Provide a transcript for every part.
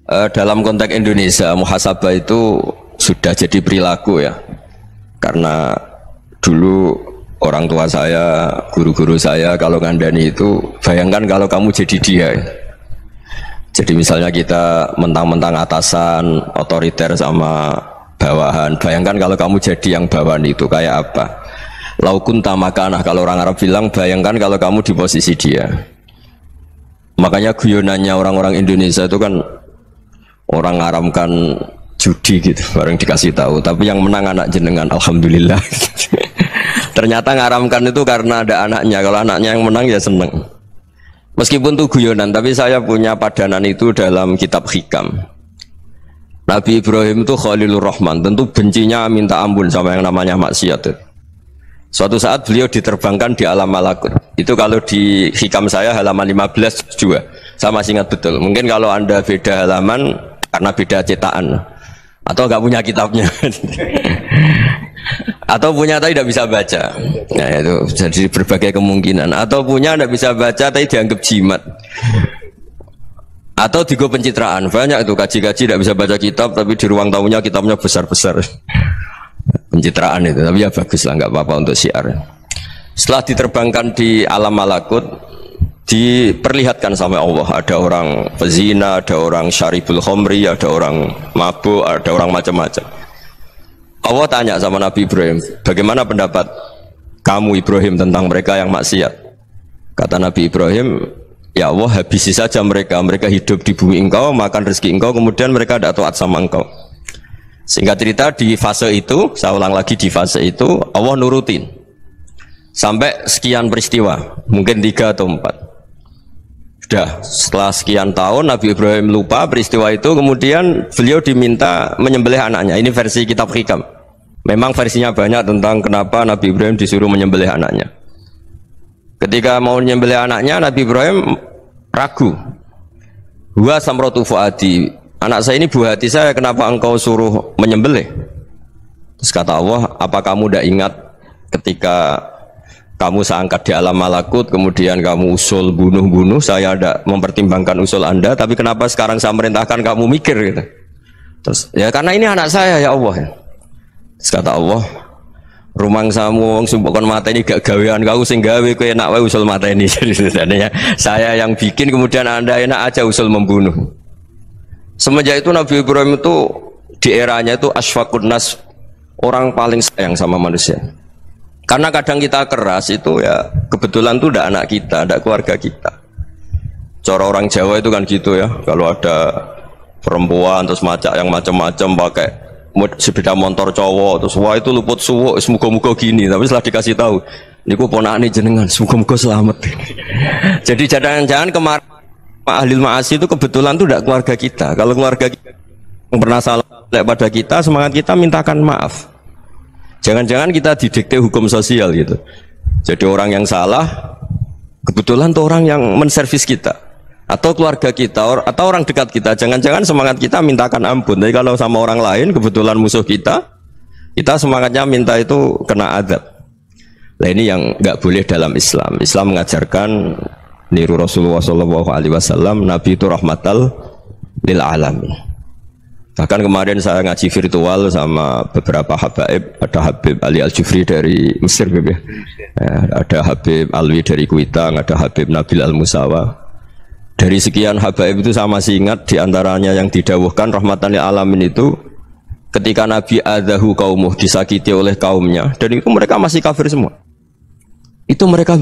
Dalam konteks Indonesia, muhasabah itu sudah jadi perilaku ya. Karena dulu orang tua saya, guru-guru saya kalau ngandani itu, bayangkan kalau kamu jadi dia ya. Jadi misalnya kita mentang-mentang atasan, otoriter sama bawahan, bayangkan kalau kamu jadi yang bawahan itu kayak apa. Laukun tamakanah, kalau orang Arab bilang, bayangkan kalau kamu di posisi dia. Makanya guyonannya orang-orang Indonesia itu kan orang ngaramkan judi gitu, bareng dikasih tahu. Tapi yang menang anak jenengan, alhamdulillah. Ternyata ngaramkan itu karena ada anaknya. Kalau anaknya yang menang ya seneng. Meskipun itu guyonan, tapi saya punya padanan itu dalam kitab Hikam. Nabi Ibrahim itu Khalilur Rahman, tentu bencinya minta ampun sama yang namanya maksiat. Suatu saat beliau diterbangkan di alam malakut. Itu kalau di Hikam saya halaman 15 juga. Saya masih ingat betul. Mungkin kalau Anda beda halaman karena beda cetakan. Atau nggak punya kitabnya. Atau punya tapi tidak bisa baca. Nah itu jadi berbagai kemungkinan. Atau punya tidak bisa baca tapi dianggap jimat. Atau digo pencitraan. Banyak itu kaji-kaji tidak bisa baca kitab tapi di ruang tamunya kitabnya besar-besar. Pencitraan itu, tapi ya bagus lah, nggak apa-apa untuk syiar. Setelah diterbangkan di alam malakut, diperlihatkan sama Allah, ada orang pezina, ada orang syaribul khomri, ada orang mabuk, ada orang macam-macam. Allah tanya sama Nabi Ibrahim, bagaimana pendapat kamu Ibrahim tentang mereka yang maksiat? Kata Nabi Ibrahim, ya Allah habisi saja mereka, mereka hidup di bumi engkau, makan rezeki engkau, kemudian mereka tidak taat sama engkau. Singkat cerita di fase itu, saya ulang lagi di fase itu, Allah nurutin sampai sekian peristiwa, mungkin 3 atau 4. Sudah setelah sekian tahun Nabi Ibrahim lupa peristiwa itu, kemudian beliau diminta menyembelih anaknya. Ini versi kitab Hikam. Memang versinya banyak tentang kenapa Nabi Ibrahim disuruh menyembelih anaknya. Ketika mau menyembelih anaknya, Nabi Ibrahim ragu. Huwa samratu fuadi. Anak saya ini buah hati saya, kenapa engkau suruh menyembelih? Terus kata Allah, apa kamu tidak ingat ketika kamu saya angkat di alam malakut, kemudian kamu usul bunuh-bunuh, saya tidak mempertimbangkan usul Anda, tapi kenapa sekarang saya merintahkan kamu mikir gitu? Terus ya karena ini anak saya ya Allah. Terus kata Allah, rumang samu wong sumpukon mata ini gak gawean kau sing gawe kowe enak wae usul mata ini. Jadi saya yang bikin, kemudian Anda enak aja usul membunuh. Semenjak itu Nabi Ibrahim itu di eranya itu asfaqun nas, orang paling sayang sama manusia. Karena kadang kita keras itu ya kebetulan itu udah anak kita, ada keluarga kita. Cara orang Jawa itu kan gitu ya, kalau ada perempuan terus macak yang macam-macam pakai sepeda motor cowok terus wah itu luput suwuk, semoga-moga gini. Tapi setelah dikasih tahu, niku ponakane jenengan, semoga-moga selamat. Jadi jangan-jangan kemarin ahli ma'asi itu kebetulan itu tidak keluarga kita. Kalau keluarga kita yang pernah salah pada kita, semangat kita mintakan maaf. Jangan-jangan kita didikte hukum sosial gitu. Jadi orang yang salah kebetulan itu orang yang menservis kita, atau keluarga kita, atau orang dekat kita. Jangan-jangan semangat kita mintakan ampun. Tapi kalau sama orang lain kebetulan musuh kita semangatnya minta itu kena adab. Nah ini yang nggak boleh dalam Islam. Islam mengajarkan niru Rasulullah SAW, Nabi itu rahmatal lil alamin. Bahkan kemarin saya ngaji virtual sama beberapa habaib, ada Habib Ali Al-Jufri dari Mesir, ya. Ada Habib Alwi dari Kuitang, ada Habib Nabil Al-Musawa. Dari sekian habaib itu saya masih ingat diantaranya yang didawuhkan rahmatan lil alamin itu ketika Nabi adahu kaumuh, disakiti oleh kaumnya, dan itu mereka masih kafir semua. Itu mereka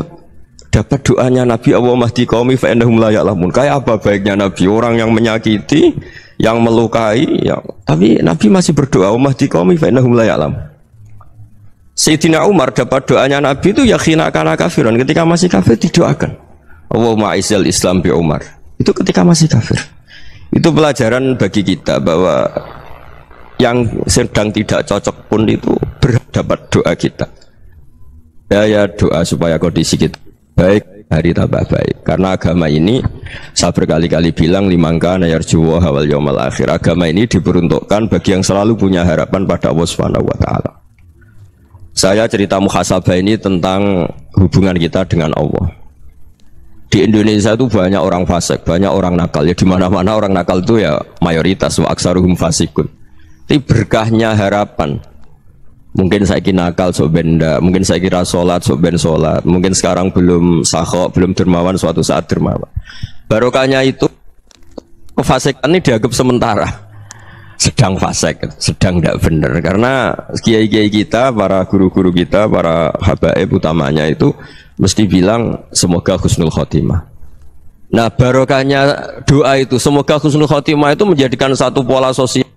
dapat doanya Nabi, Allah mahdi qaumi fa innahum la ya'lamun. Kayak apa baiknya Nabi, orang yang menyakiti, yang melukai, tapi Nabi masih berdoa, Allah mahdi qaumi fa innahum la ya'lamun. Sayyidina Umar dapat doanya Nabi itu yakhina kana kafiran, ketika masih kafir didoakan. Allahumma a'izzal Islam bi Umar. Itu ketika masih kafir. Itu pelajaran bagi kita bahwa yang sedang tidak cocok pun itu berdapat doa kita. Ya doa supaya kondisi kita baik, hari tambah baik. Karena agama ini saya berkali-kali bilang limangka nayarjuwa hawal yaumal akhir. Agama ini diperuntukkan bagi yang selalu punya harapan pada Allah Subhanahu wa taala. Saya cerita muhasabah ini tentang hubungan kita dengan Allah. Di Indonesia itu banyak orang fasik, banyak orang nakal. Ya di mana-mana orang nakal itu ya mayoritas, wa aksaruhum fasikun. Tapi berkahnya harapan. Mungkin saya kira nakal sok benda, mungkin saya kira sholat sok ben sholat, mungkin sekarang belum sakhok, belum dermawan, suatu saat dermawan. Barokahnya itu kefasikan ini dianggap sementara, sedang fasik, sedang tidak benar. Karena kiai-kiai kita, para guru-guru kita, para habaib utamanya itu mesti bilang semoga husnul khotimah. Nah barokahnya doa itu semoga husnul khotimah itu menjadikan satu pola sosial.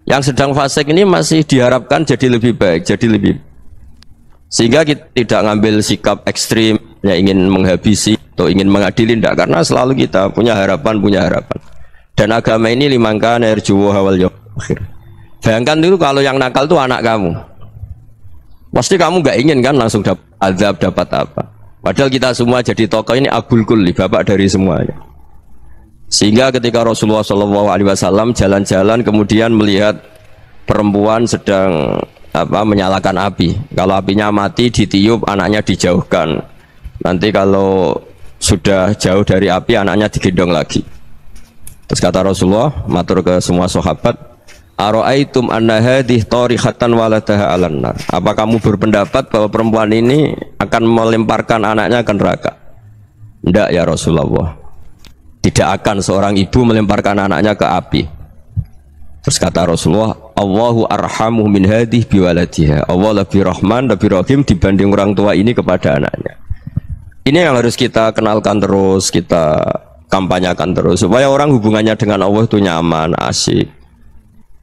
Yang sedang fasik ini masih diharapkan jadi lebih baik, jadi lebih, sehingga kita tidak ngambil sikap ekstrim, ya ingin menghabisi atau ingin mengadili, tidak, karena selalu kita punya harapan. Dan agama ini limangkan erjuwo hawal yawm akhir. Bayangkan dulu kalau yang nakal itu anak kamu, pasti kamu nggak ingin kan langsung dapat azab, dapat apa? Padahal kita semua jadi tokoh ini abul kulli, bapak dari semuanya. Sehingga ketika Rasulullah SAW jalan-jalan kemudian melihat perempuan sedang menyalakan api. Kalau apinya mati ditiup, anaknya dijauhkan. Nanti kalau sudah jauh dari api, anaknya digendong lagi. Terus kata Rasulullah, matur ke semua sahabat, Aro'aitum anna hadih tarihatan waladaha alan nar. Apa kamu berpendapat bahwa perempuan ini akan melemparkan anaknya ke neraka? Tidak ya Rasulullah. Tidak akan seorang ibu melemparkan anaknya ke api. Terus kata Rasulullah, Allahu arhamu min hadih biwaladiha. Allah lebih rahman, lebih rahim dibanding orang tua ini kepada anaknya. Ini yang harus kita kenalkan terus, kita kampanyakan terus, supaya orang hubungannya dengan Allah itu nyaman, asik.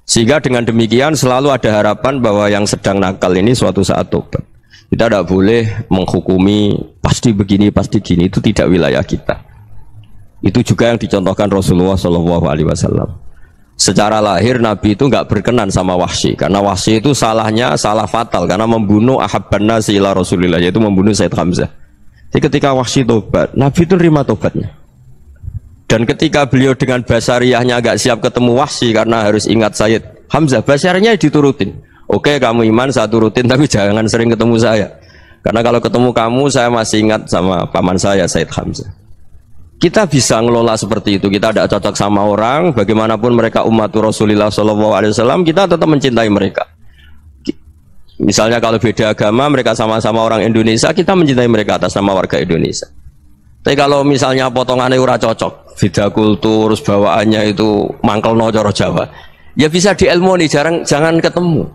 Sehingga dengan demikian selalu ada harapan bahwa yang sedang nakal ini suatu saat tobat. Kita tidak boleh menghukumi pasti begini, pasti gini, itu tidak wilayah kita. Itu juga yang dicontohkan Rasulullah SAW. Secara lahir Nabi itu nggak berkenan sama Wahsy, karena Wahsy itu salahnya salah fatal karena membunuh ahabban nasi ila Rasulillah, yaitu membunuh Said Hamzah. Jadi ketika Wahsy tobat, Nabi itu terima tobatnya. Dan ketika beliau dengan basariyahnya agak siap ketemu Wahsy karena harus ingat Said Hamzah, basariyahnya diturutin. Oke, kamu iman, saya turutin, tapi jangan sering ketemu saya. Karena kalau ketemu kamu, saya masih ingat sama paman saya, Said Hamzah. Kita bisa ngelola seperti itu. Kita tidak cocok sama orang, bagaimanapun mereka umatur Rasulullah SAW, kita tetap mencintai mereka. Misalnya kalau beda agama, mereka sama-sama orang Indonesia, kita mencintai mereka atas nama warga Indonesia. Tapi kalau misalnya potongannya ora cocok, beda kultur, bawaannya itu mangkel no coro Jawa, ya bisa diilmoni, jangan ketemu.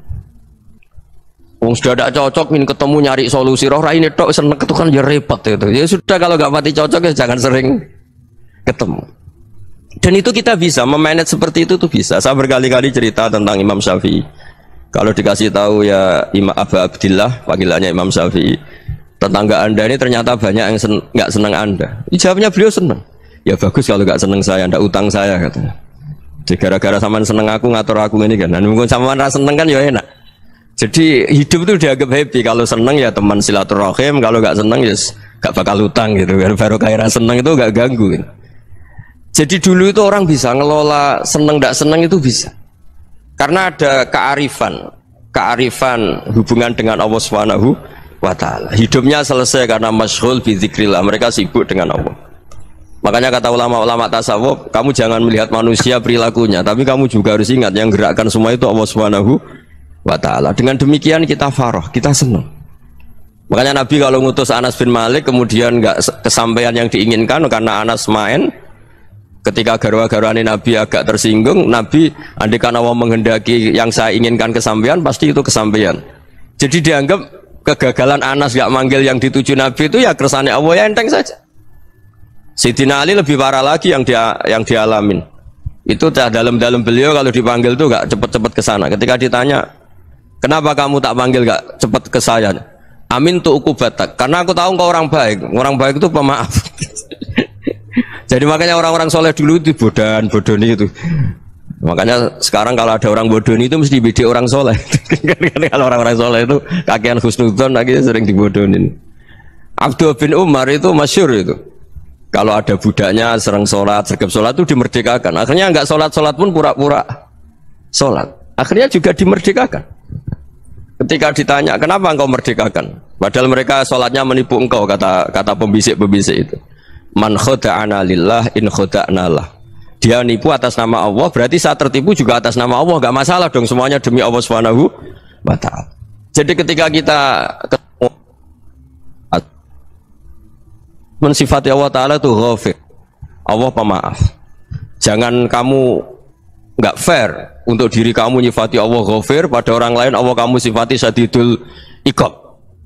Wong sudah tidak cocok, ingin ketemu nyari solusi, roh ini tok seneng itu kan ya repot itu. Ya sudah, kalau nggak mati cocok ya jangan sering ketemu. Dan itu kita bisa memanage seperti itu tuh bisa. Saya berkali-kali cerita tentang Imam Syafi'i. Kalau dikasih tahu ya Imam Aba Abdillah, panggilannya Imam Syafi'i, tetangga anda ini ternyata banyak yang nggak senang anda. Jawabnya beliau senang. Ya bagus kalau nggak senang saya, ndak utang saya katanya. Jadi gara-gara saman seneng aku ngatur aku ini kan. Dan mungkin saman rasa seneng kan ya enak. Jadi hidup itu dianggap happy. Kalau seneng ya teman silaturahim, kalau nggak seneng ya nggak bakal utang gitu. Baru kaya seneng itu nggak ganggu. Gitu. Jadi dulu itu orang bisa ngelola seneng nggak seneng itu bisa. Karena ada kearifan hubungan dengan Allah Subhanahu wa Ta'ala. Hidupnya selesai karena masyghul bi dzikrillah. Mereka sibuk dengan Allah. Makanya kata ulama-ulama tasawuf, kamu jangan melihat manusia perilakunya, tapi kamu juga harus ingat yang gerakkan semua itu Allah Subhanahu wa Ta'ala. Dengan demikian kita farah, kita senang. Makanya Nabi kalau ngutus Anas bin Malik kemudian nggak kesampaian yang diinginkan karena Anas main, ketika garwa-garwani Nabi agak tersinggung, Nabi andaikan Allah menghendaki yang saya inginkan kesampaian, pasti itu kesampaian. Jadi dianggap kegagalan Anas gak manggil yang dituju Nabi itu ya kersane Allah, ya enteng saja. Sayyidina Ali lebih parah lagi yang dialamin. Itu dalam beliau kalau dipanggil tuh gak cepet-cepet ke sana. Ketika ditanya, kenapa kamu tak panggil gak cepet ke saya? Amin tuh ukubatak. Karena aku tahu engkau orang baik. Orang baik itu pemaaf. Jadi makanya orang-orang soleh dulu itu bodoni itu. Makanya sekarang kalau ada orang bodoni itu mesti beda orang soleh. Kalau orang-orang soleh itu kakean husnudzon lagi sering dibodonin. Abdul bin Umar itu masyhur itu. Kalau ada budaknya sering sholat, sergap sholat itu dimerdekakan. Akhirnya nggak sholat pun pura-pura sholat. Akhirnya juga dimerdekakan. Ketika ditanya, kenapa engkau merdekakan? Padahal mereka sholatnya menipu engkau, kata pembisik-pembisik itu. Man khoda'ana lillah in khoda'na lah. Dia nipu atas nama Allah, berarti saat tertipu juga atas nama Allah, gak masalah dong, semuanya demi Allah Subhanahu wa ta'ala. Jadi ketika kita mensifati Allah Ta'ala itu ghafir, Allah pemaaf. Jangan kamu nggak fair untuk diri kamu nyifati Allah ghafir, pada orang lain Allah kamu sifati syadidul iqab.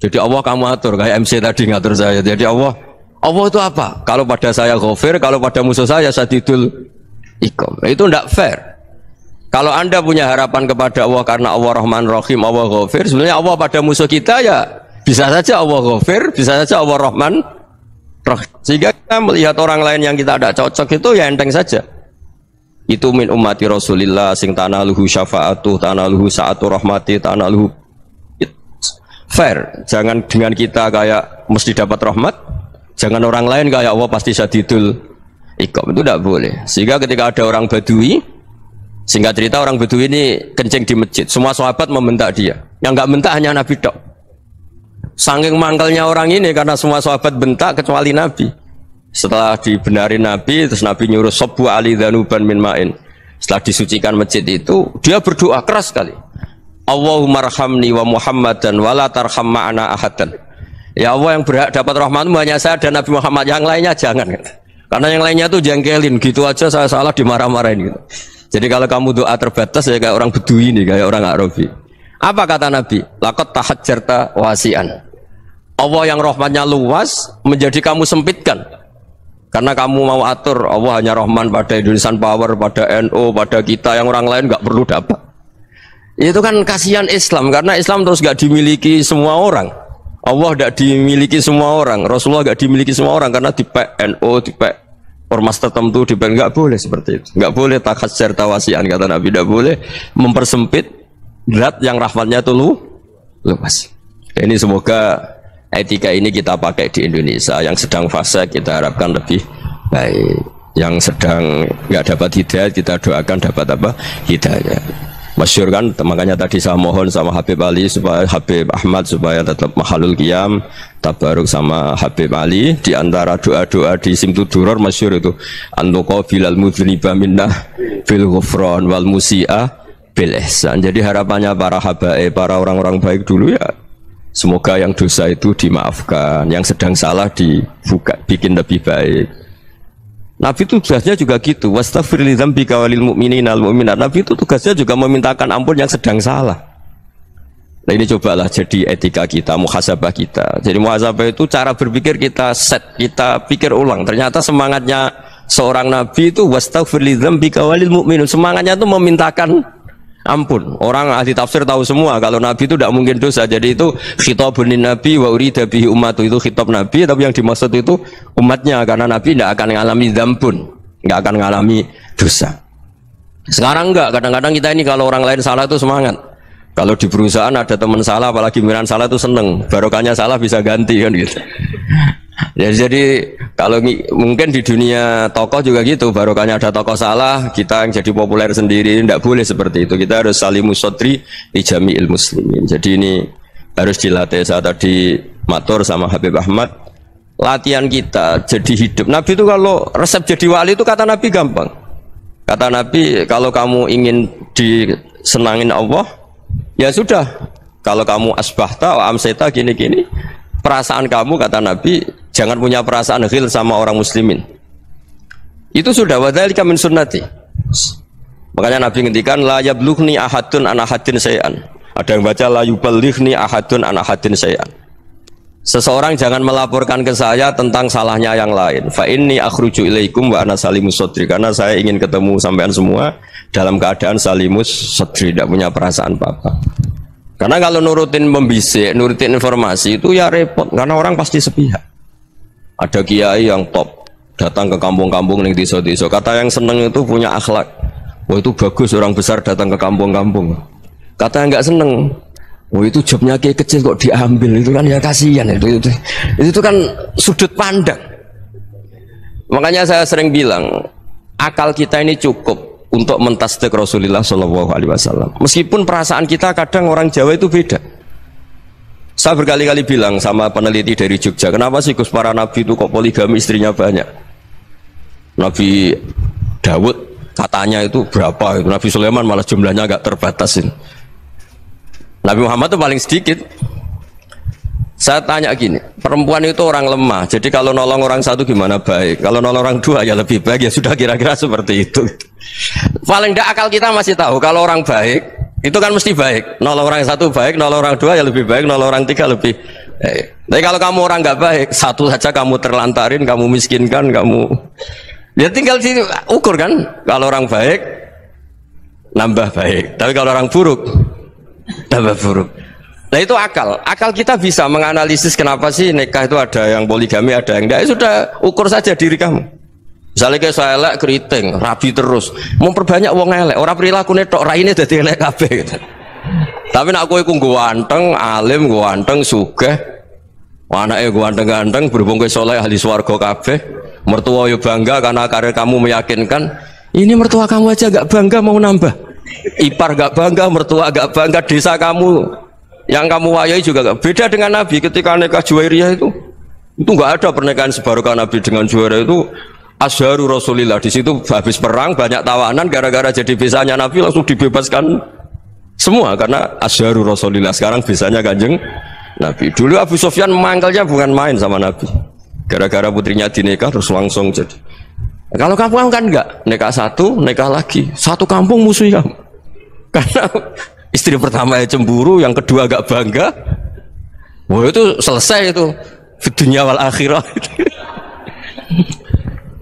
Jadi Allah kamu atur, kayak MC tadi ngatur saya. Jadi Allah itu apa? Kalau pada saya ghafir, kalau pada musuh saya syadidul iqab. Itu tidak fair. Kalau Anda punya harapan kepada Allah karena Allah Rahman Rahim, Allah ghafir, sebenarnya Allah pada musuh kita ya bisa saja Allah ghafir, bisa saja Allah Rahman Rahim. Sehingga kita melihat orang lain yang kita tidak cocok itu ya enteng saja. Itu min ummati Rasulillah sing tanaluhu syafa'atu, tanaluhu sa'atu rahmati, tanaluhu fair. Jangan dengan kita kayak mesti dapat rahmat, jangan orang lain kayak Allah pasti syadidul iqab. Itu tidak boleh. Sehingga ketika ada orang Badui, singkat cerita orang Badui ini kencing di masjid, semua sahabat membentak dia. Yang nggak bentak hanya Nabi tok. Saking mangkelnya orang ini karena semua sahabat bentak kecuali Nabi. Setelah dibenarin Nabi, terus Nabi nyuruh Sobu Ali Dhanuban min ma'in. Setelah disucikan masjid itu, dia berdoa keras sekali. Allahumma arhamni wa Muhammadan wa la tarham ma'ana ahadan. Ya Allah, yang berhak dapat rahmatmu hanya saya dan Nabi Muhammad, yang lainnya jangan. Karena yang lainnya tuh jengkelin, gitu aja saya salah dimarah-marahin gitu. Jadi kalau kamu doa terbatas ya kayak orang Bedui ini, kayak orang Arabi. Apa kata Nabi? Laqad tahajjarta wasi'an. Allah yang rahmatnya luas menjadi kamu sempitkan. Karena kamu mau atur Allah hanya Rahman pada Indonesian Power, pada NU, pada kita, yang orang lain nggak perlu dapat. Itu kan kasihan Islam, karena Islam terus nggak dimiliki semua orang. Allah nggak dimiliki semua orang, Rasulullah nggak dimiliki semua orang, karena di NU, di ormas tertentu, di nggak boleh seperti itu. Nggak boleh takhasyar tawasian, kata Nabi, nggak boleh mempersempit zat yang rahmatnya itu luas. Ini semoga etika ini kita pakai di Indonesia. Yang sedang fase kita harapkan lebih baik, yang sedang nggak dapat hidayah kita doakan dapat apa? Hidayah. Masyhur kan, makanya tadi saya mohon sama Habib Ali supaya Habib Ahmad supaya tetap mahalul qiyam tabaruk sama Habib Ali. Di antara doa-doa di Simtud Duror masyhur itu antuqabilal mudhniba minnah fil ghufran wal musi'a bil ihsan. Jadi harapannya para habaib, para orang-orang baik dulu ya, semoga yang dosa itu dimaafkan, yang sedang salah dibuka, bikin lebih baik. Nabi itu tugasnya juga gitu. Wastaghfir li dzambika walil mu'minina wal mu'minat. Nabi itu tugasnya juga memintakan ampun yang sedang salah. Nah ini cobalah jadi etika kita, muhasabah kita. Jadi muhasabah itu cara berpikir kita set, kita pikir ulang. Ternyata semangatnya seorang Nabi itu wastaghfir li dzambika walil mu'minun. Semangatnya itu memintakan ampun. Orang ahli tafsir tahu semua kalau Nabi itu tidak mungkin dosa. Jadi itu khitabun Nabi wa urida bihi ummatu, itu khitab Nabi, tapi yang dimaksud itu umatnya, karena Nabi tidak akan mengalami dzambun, tidak akan mengalami dosa. Sekarang enggak, kadang-kadang kita ini kalau orang lain salah itu semangat. Kalau di perusahaan ada teman salah, apalagi miran salah itu seneng, barokahnya salah bisa ganti kan gitu. Ya, jadi kalau mungkin di dunia tokoh juga gitu, barokahnya ada tokoh salah, kita yang jadi populer sendiri, tidak boleh seperti itu. Kita harus salimus sodri di jami'il muslimin. Jadi ini harus dilatih. Saya tadi matur sama Habib Ahmad, latihan kita jadi hidup. Nabi itu kalau resep jadi wali itu kata Nabi gampang. Kata Nabi, kalau kamu ingin disenangin Allah, ya sudah, kalau kamu asbahta wa amseta gini-gini, perasaan kamu, kata Nabi, jangan punya perasaan ghil sama orang muslimin. Itu sudah wadzalika min sunnati. Makanya Nabi ngendikan la yablughni ahadun an ahadin syai'an. Ada yang baca la yuballighni ahadun an ahadin syai'an. Seseorang jangan melaporkan ke saya tentang salahnya yang lain. Fa inni akhruju ilaikum wa ana salimus sadri. Karena saya ingin ketemu sampean semua dalam keadaan salimus sadri, tidak punya perasaan apa-apa. Karena kalau nurutin membisik, nurutin informasi itu ya repot, karena orang pasti sepihak. Ada kiai yang top datang ke kampung-kampung ning desa-desa, kata yang seneng itu punya akhlak. Oh itu bagus orang besar datang ke kampung-kampung. Kata yang nggak seneng, oh itu jobnya kiai kecil kok diambil, itu kan ya kasihan itu kan sudut pandang. Makanya saya sering bilang, akal kita ini cukup untuk mentasdik Rasulullah SAW. Meskipun perasaan kita kadang orang Jawa itu beda. Saya berkali-kali bilang sama peneliti dari Jogja, kenapa sih Gus para nabi itu kok poligami istrinya banyak? Nabi Dawud katanya itu berapa? Itu Nabi Sulaiman malah jumlahnya agak terbatasin. Nabi Muhammad itu paling sedikit. Saya tanya gini, perempuan itu orang lemah, jadi kalau nolong orang satu gimana baik, kalau nolong orang dua ya lebih baik, ya sudah kira-kira seperti itu. Paling tidak akal kita masih tahu kalau orang baik itu kan mesti baik, nolong orang satu baik, nolong orang dua ya lebih baik, nolong orang tiga lebih baik. Tapi kalau kamu orang nggak baik, satu saja kamu terlantarin, kamu miskinkan, kamu ya tinggal ukur kan, kalau orang baik nambah baik, tapi kalau orang buruk tambah buruk. Nah itu akal kita bisa menganalisis kenapa sih nikah itu ada yang poligami, ada yang enggak. Ya sudah, ukur saja diri kamu. Misalnya kayak saya elek keriting, rabi terus, memperbanyak wong elek, orang perilaku netok raine dadi elek kabeh gitu. Tapi nak kowe ku ganteng, alim, ganteng, sugih, anake ganteng-ganteng, berhubung kowe saleh ahli swarga kabeh, mertua yo bangga karena karir kamu meyakinkan. Ini mertua kamu aja gak bangga mau nambah. Ipar gak bangga, mertua gak bangga, desa kamu yang kamu wayai juga gak beda dengan Nabi ketika nikah Juwairiyah itu nggak ada pernikahan sebarokah Nabi dengan Juwairiyah itu asharu Rasulillah. Di situ habis perang banyak tawanan, gara-gara jadi bisanya Nabi langsung dibebaskan semua karena asharu Rasulillah. Sekarang bisanya Kanjeng Nabi. Dulu Abu Sufyan mangkalnya bukan main sama Nabi, gara-gara putrinya dinikah terus langsung jadi. Kalau kamu kan enggak, nikah satu, nikah lagi, satu kampung musuh kamu karena istri pertama ya cemburu, yang kedua agak bangga. Wah itu selesai itu dunia wal akhirah.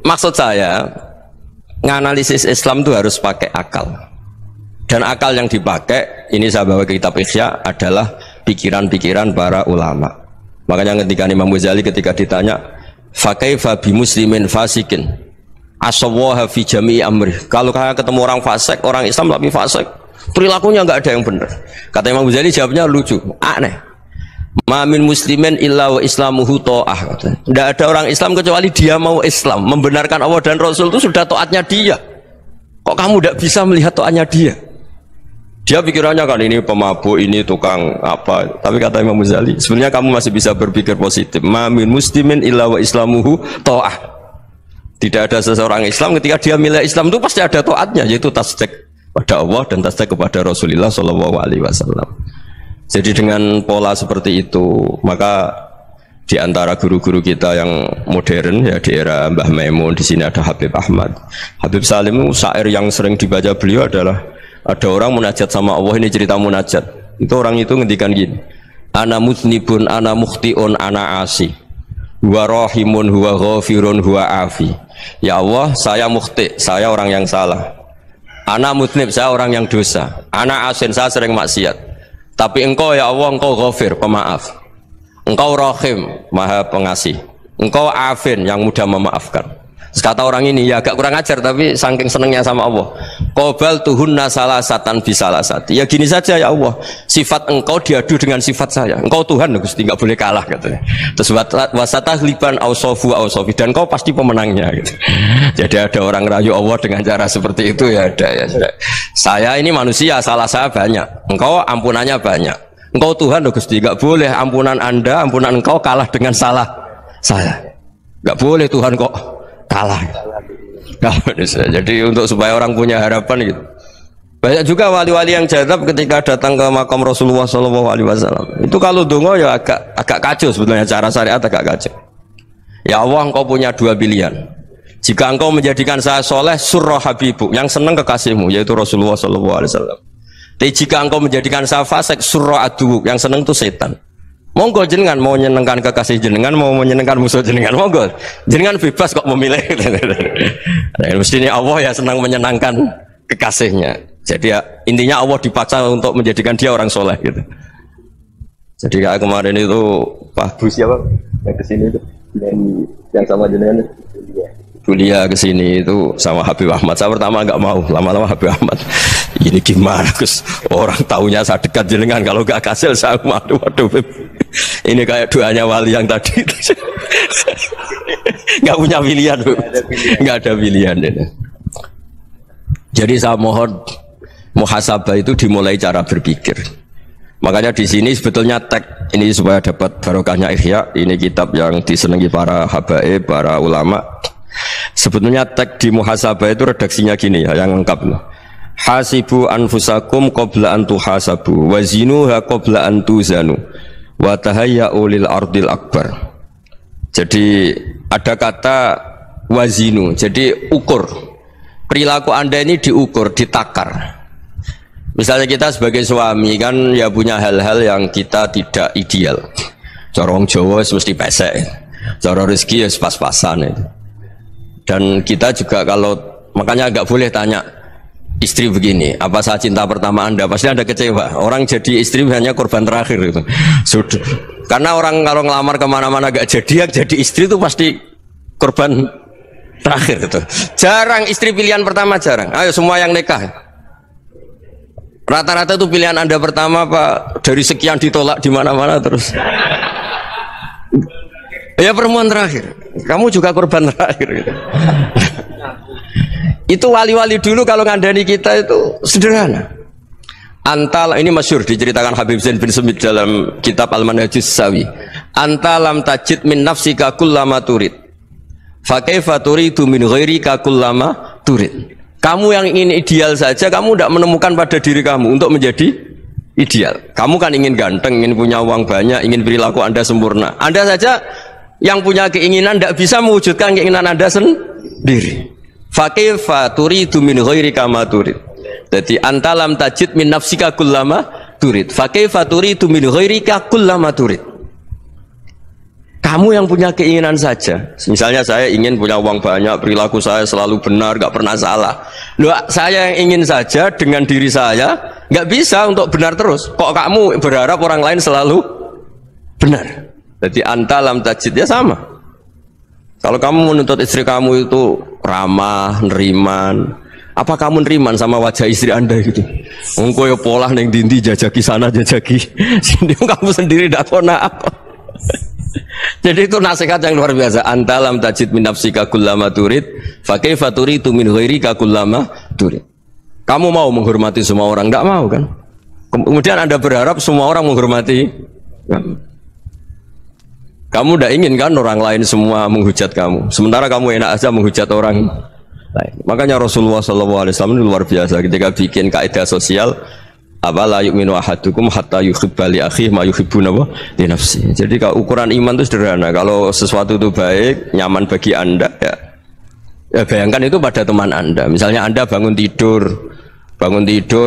Maksud saya nganalisis Islam itu harus pakai akal, dan akal yang dipakai ini saya bawa ke kitab Ihya adalah pikiran-pikiran para ulama. Makanya ketika Imam Ghazali ketika ditanya fakaifa bi muslimin fasikin asawaha fi jami'i amri, kalau kalian ketemu orang fasik, orang Islam tapi fasik, perilakunya nggak ada yang benar. Kata Imam Ghazali jawabnya lucu, aneh. Mamin muslimin illa wa islamuhu ta'ah. Tidak ada orang Islam kecuali dia mau Islam, membenarkan Allah dan Rasul itu sudah taatnya dia. Kok kamu tidak bisa melihat taatnya dia? Dia pikirannya kan ini pemabuk, ini tukang apa. Tapi kata Imam Ghazali, sebenarnya kamu masih bisa berpikir positif. Mamin muslimin illa wa islamuhu ta'ah. Tidak ada seseorang Islam ketika dia milih Islam itu pasti ada taatnya, yaitu tasdik pada Allah dan tasdik kepada Rasulullah Shallallahu Alaihi Wasallam. Jadi dengan pola seperti itu, maka di antara guru-guru kita yang modern ya di era Mbah Maimun, di sini ada Habib Ahmad, Habib Salim, syair yang sering dibaca beliau adalah ada orang munajat sama Allah. Ini cerita munajat. Itu orang itu ngendikan gini, ana mutnibun, ana mukhtiun, ana asi, huwa rahimun, huwa ghafirun, huwa afi. Ya Allah, saya mukhti, saya orang yang salah. Ana mutnib, saya orang yang dosa. Ana asin, saya sering maksiat. Tapi engkau ya Allah, engkau ghafir, pemaaf. Engkau rahim, maha pengasih. Engkau afin, yang mudah memaafkan. Terus kata orang ini, ya agak kurang ajar tapi saking senengnya sama Allah. Qobal tuhunna salasatan bisalasati. Ya gini saja ya Allah, sifat engkau diadu dengan sifat saya. Engkau Tuhan, Gusti, nggak boleh kalah katanya. Terus wasatahliban ausofu ausofi, dan kau pasti pemenangnya gitu. Jadi ada orang rayu Allah dengan cara seperti itu ya ada ya. Saya ini manusia, salah saya banyak. Engkau ampunannya banyak. Engkau Tuhan, Gusti, nggak boleh ampunan Anda, ampunan engkau kalah dengan salah saya. Nggak boleh Tuhan kok kalah. Jadi untuk supaya orang punya harapan gitu. Banyak juga wali-wali yang jadab ketika datang ke makam Rasulullah SAW. Itu kalau dongo ya agak kacau sebetulnya, cara syariat agak kacau. Ya Allah, engkau punya dua pilihan. Jika engkau menjadikan saya soleh, surah habibu, yang senang kekasihmu, yaitu Rasulullah SAW. Tapi jika engkau menjadikan saya fasik, surah adu, yang senang itu setan. Monggo jenengan mau menyenangkan kekasih jenengan, mau menyenangkan musuh jenengan, monggo jenengan bebas kok memilih. Nah, mestinya Allah ya senang menyenangkan kekasihnya. Jadi ya, intinya Allah dipaksa untuk menjadikan dia orang soleh gitu. Jadi kayak kemarin itu Pak Gus ya Pak, yang kesini itu yang sama jenengan Julia kesini itu sama Habib Ahmad. Saya pertama nggak mau, lama-lama Habib Ahmad ini gimana Gus, orang taunya saya dekat jenengan, kalau nggak kasil saya waduh ini kayak doanya wali yang tadi. Nggak punya pilihan, nggak ada pilihan ini. Jadi saya mohon muhasabah itu dimulai cara berpikir. Makanya di sini sebetulnya teks ini supaya dapat barokahnya Ihya. Ini kitab yang disenangi para habaib, para ulama. Sebetulnya teks di muhasabah itu redaksinya gini ya, yang lengkap loh. Hasibu anfusakum qabla an tuhasabu wazinuha qabla an tuzanu wa tahayya'u lil ardil akbar. Jadi ada kata wazinu, jadi ukur. Perilaku Anda ini diukur, ditakar. Misalnya kita sebagai suami kan ya punya hal-hal yang kita tidak ideal. Cara wong Jawa mesti pesek. Cara rezeki ya pas-pasan itu. Dan kita juga kalau makanya enggak boleh tanya istri begini, apa saya cinta pertama Anda? Pasti Anda kecewa. Orang jadi istri hanya korban terakhir itu. Sudah. Karena orang kalau ngelamar kemana-mana enggak jadi istri itu pasti korban terakhir itu. Jarang istri pilihan pertama, jarang. Ayo semua yang nikah. Rata-rata itu pilihan Anda pertama Pak, dari sekian ditolak di mana-mana terus. Ya perempuan terakhir. Kamu juga korban terakhir gitu. Itu wali-wali dulu kalau ngandani kita itu sederhana. Antal ini masyhur diceritakan Habib Zain bin Semit dalam kitab Al-Manhajus Sawi. Antalam tajid min nafsika kullama turid. Fa kaifa turidu min ghairika kullama turid. Kamu yang ingin ideal saja, kamu tidak menemukan pada diri kamu untuk menjadi ideal. Kamu kan ingin ganteng, ingin punya uang banyak, ingin perilaku Anda sempurna. Anda saja yang punya keinginan tidak bisa mewujudkan keinginan Anda sendiri. Fakaifa turidu min ghairika ma turid. Jadi antalam tajid min nafsika kullama turid. Fakaifa turidu min ghairika kullama turid. Kamu yang punya keinginan saja. Misalnya saya ingin punya uang banyak, perilaku saya selalu benar, gak pernah salah. Loh, saya yang ingin saja dengan diri saya, gak bisa untuk benar terus. Kok kamu berharap orang lain selalu benar? Jadi antalam tajid ya sama. Kalau kamu menuntut istri kamu itu ramah, neriman, apa kamu neriman sama wajah istri Anda gitu? Engko ya pola neng dindi jajaki sana jajaki sini, kamu sendiri ndak kona apa? Jadi itu nasihat yang luar biasa. Antalam tajid min nafsika kullama turid, fa kaifa turidu min ghairika kullama turid. Kamu mau menghormati semua orang? Enggak mau kan? Kemudian Anda berharap semua orang menghormati kamu tidak ingin kan orang lain semua menghujat kamu. Sementara kamu enak aja menghujat orang lain. Makanya Rasulullah SAW luar biasa ketika bikin kaidah sosial. Apa la yu'minu ahadukum hatta yuhibba li akhihi ma yuhibbu li nafsi. Jadi kalau ukuran iman itu sederhana. Kalau sesuatu itu baik, nyaman bagi Anda ya bayangkan itu pada teman Anda. Misalnya Anda bangun tidur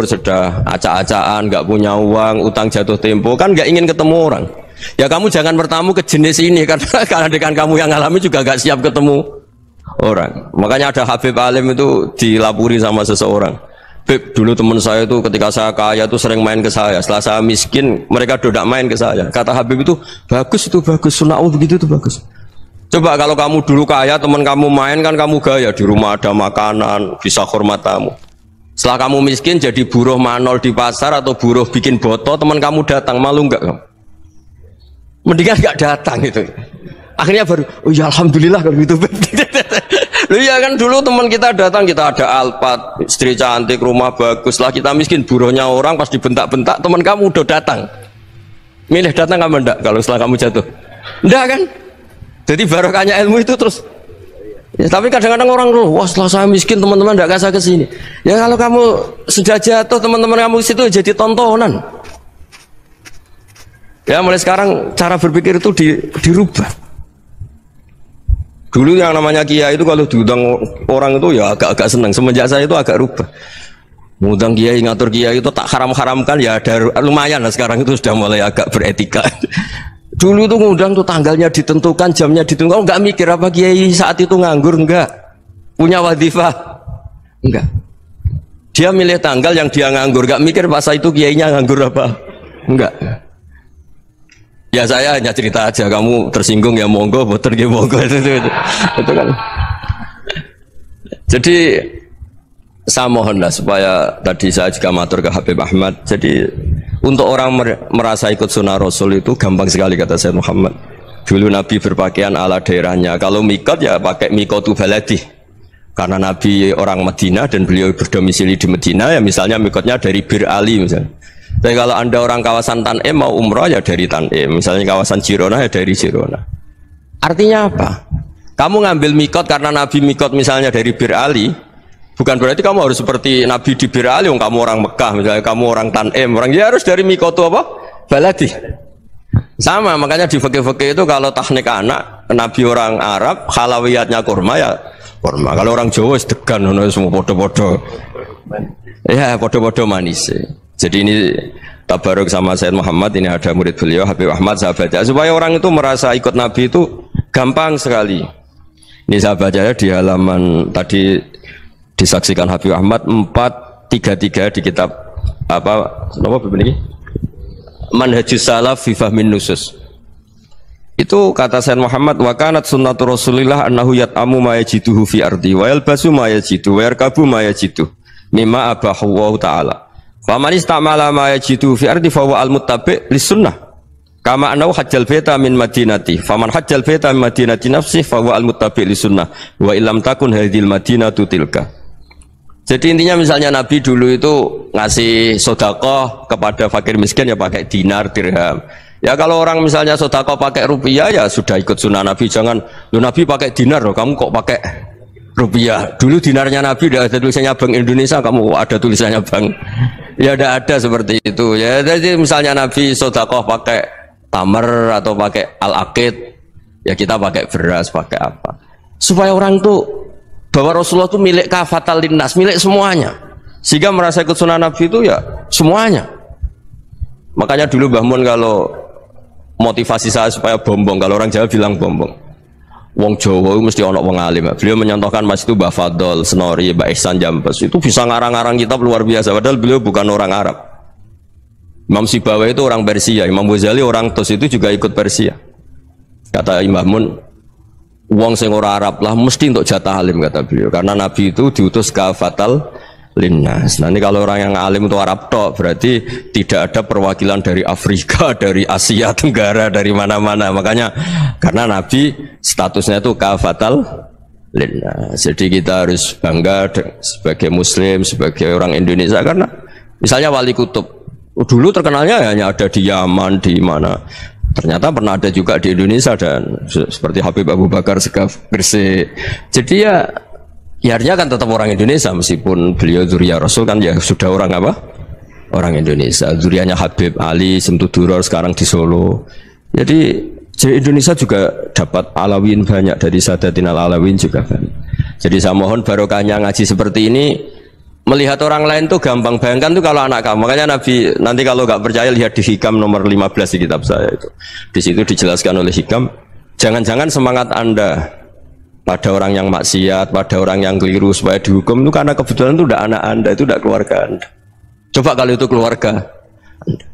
sudah acak-acakan, nggak punya uang, utang jatuh tempo, kan nggak ingin ketemu orang. Ya kamu jangan bertamu ke jenis ini karena dengan kamu yang alami juga nggak siap ketemu orang. Makanya ada Habib Alim itu dilapuri sama seseorang. Beb, dulu teman saya itu ketika saya kaya itu sering main ke saya. Setelah saya miskin, mereka tidak main ke saya. Kata Habib itu bagus, sunau begitu itu bagus. Coba kalau kamu dulu kaya, teman kamu main kan kamu gaya, di rumah ada makanan, bisa hormat tamu. Setelah kamu miskin jadi buruh manol di pasar atau buruh bikin boto, teman kamu datang, malu enggak kamu? Mendingan enggak datang gitu. Akhirnya baru, oh ya alhamdulillah kalau gitu. Loh ya kan dulu teman kita datang, kita ada Alphard, istri cantik, rumah bagus. Lah kita miskin, buruhnya orang pas dibentak-bentak, teman kamu udah datang. Milih datang apa enggak kalau setelah kamu jatuh? Enggak kan? Jadi barokahnya ilmu itu terus. Ya, tapi kadang-kadang orang loh, wah setelah saya miskin teman-teman enggak kasih ke sini. Ya kalau kamu sudah jatuh, teman-teman kamu di situ jadi tontonan. Ya mulai sekarang cara berpikir itu dirubah. Dulu yang namanya kiai itu kalau diundang orang itu ya agak-agak senang. Semenjak saya itu agak rubah. Ngundang kiai, ngatur kiai itu tak haram-haramkan ya ada lumayan lah sekarang itu sudah mulai agak beretika. Dulu itu ngundang tuh tanggalnya ditentukan, jamnya ditentukan. Enggak mikir apa kiai saat itu nganggur, enggak. Punya wadifah, enggak. Dia milih tanggal yang dia nganggur, enggak mikir masa itu kiainya nganggur apa, enggak. Ya saya hanya cerita aja, kamu tersinggung ya monggo, boter ya monggo itu kan. Jadi saya mohonlah supaya tadi saya juga matur ke Habib Ahmad. Jadi untuk orang merasa ikut sunnah Rasul itu gampang sekali kata Sayyid Muhammad. Dulu Nabi berpakaian ala daerahnya. Kalau mikot ya pakai mikotu baladi. Karena Nabi orang Madinah dan beliau berdomisili di Madinah ya misalnya mikotnya dari Bir Ali misalnya. Tapi kalau Anda orang kawasan Tanim mau umroh ya dari Tanim, misalnya kawasan Jirona ya dari Jirona. Artinya apa? Kamu ngambil mikot karena Nabi mikot misalnya dari Bir Ali, bukan berarti kamu harus seperti Nabi di Bir Ali, kamu orang Mekah, misalnya kamu orang Tanim, orang dia harus dari mikot apa? Baladi. Sama, makanya di fikih-fikih itu kalau teknik anak, Nabi orang Arab, halawiyatnya kurma ya kurma. Kalau orang Jawa sedegan, semua podo-podo. Ya, podo-podo manis. Jadi ini tabaruk sama Sayyid Muhammad, ini ada murid beliau, Habib Ahmad, saya baca. Supaya orang itu merasa ikut Nabi itu gampang sekali. Ini saya baca ya di halaman tadi disaksikan Habib Ahmad 433 di kitab apa begini? Manhajus salaf fi fahmin nusus. Itu kata Sayyid Muhammad, wa kanat sunnatu Rasulillah annahu yat'amu ma yajiduhu fi ardi wa yalbasu ma yajidu wa yarkabu ma yajidu mimma abahu wa ta'ala. Fa man istamala ma yajidu fi ardi fa huwa al-muttabi' lis-sunnah. Kama annahu hajjal baita min madinati. Fa man hajjal baita min madinati nafsi fa huwa al-muttabi' lis-sunnah. Wa illam takun hadhil madinatu tilka. Jadi intinya misalnya Nabi dulu itu ngasih sodakoh kepada fakir miskin ya pakai dinar, dirham. Ya kalau orang misalnya sodakoh pakai rupiah ya sudah ikut sunnah Nabi. Jangan, lu Nabi pakai dinar loh, kamu kok pakai rupiah. Dulu dinarnya Nabi udah ada tulisannya Bank Indonesia, kamu ada tulisannya Bank. Ya udah ada seperti itu. Ya jadi misalnya Nabi sodakoh pakai tamar atau pakai al-aqid, ya kita pakai beras, pakai apa. Supaya orang tuh bahwa Rasulullah itu milik kafatal linnas, milik semuanya, sehingga merasa ikut sunnah Nabi itu ya semuanya. Makanya dulu Mbah Mun kalau motivasi saya supaya bombong, kalau orang Jawa bilang bombong, wong Jawa itu mesti ono wong alim. Beliau menyontohkan mas itu Mbah Fadol, Senori, Mbah Ihsan Jambes, itu bisa ngarang-ngarang kitab luar biasa, padahal beliau bukan orang Arab. Imam Sibawai itu orang Persia, Imam Ghazali orang Tus itu juga ikut Persia. Kata Imam Mun, wong sing ora Arab lah mesti untuk jatah alim, kata beliau, karena Nabi itu diutus kafatal linnas. Nanti kalau orang yang alim itu Arab tok, berarti tidak ada perwakilan dari Afrika, dari Asia Tenggara, dari mana-mana. Makanya karena Nabi statusnya itu kafatal linnas. Jadi kita harus bangga sebagai Muslim, sebagai orang Indonesia, karena misalnya Wali Kutub dulu terkenalnya hanya ada di Yaman, di mana. Ternyata pernah ada juga di Indonesia, dan seperti Habib Abu Bakar Segaf Gresik. Jadi ya artinya kan tetap orang Indonesia, meskipun beliau zuriyah Rasul kan ya sudah orang apa? Orang Indonesia. Zuriyahnya Habib Ali Semtuduror sekarang di Solo. Jadi Indonesia juga dapat Alawin banyak, dari Sadatin Alawin juga banyak. Jadi saya mohon barokahnya ngaji seperti ini. Melihat orang lain tuh gampang, bayangkan tuh kalau anak kamu. Makanya Nabi, nanti kalau nggak percaya lihat di Hikam nomor 15 di kitab saya itu. Di situ dijelaskan oleh Hikam, jangan-jangan semangat Anda pada orang yang maksiat, pada orang yang keliru supaya dihukum itu karena kebetulan itu udah anak Anda, itu udah keluarga Anda. Coba kalau itu keluarga Anda.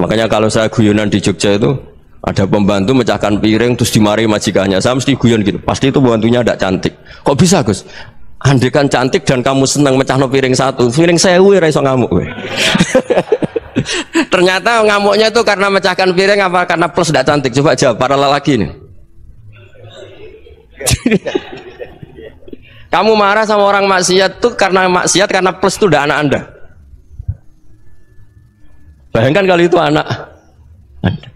Makanya kalau saya guyonan di Jogja itu ada pembantu mecahkan piring terus dimarahi majikannya, saya mesti guyon gitu, pasti itu pembantunya tidak cantik. Kok bisa Gus? Andai kan cantik dan kamu senang mecah no piring satu, piring sewu iso ngamuk. Ternyata ngamuknya itu karena mecahkan piring apa karena plus tidak cantik? Coba jawab para lelaki ini. Kamu marah sama orang maksiat tuh karena maksiat, karena plus itu udah anak Anda. Bayangkan kalau itu anak Anda.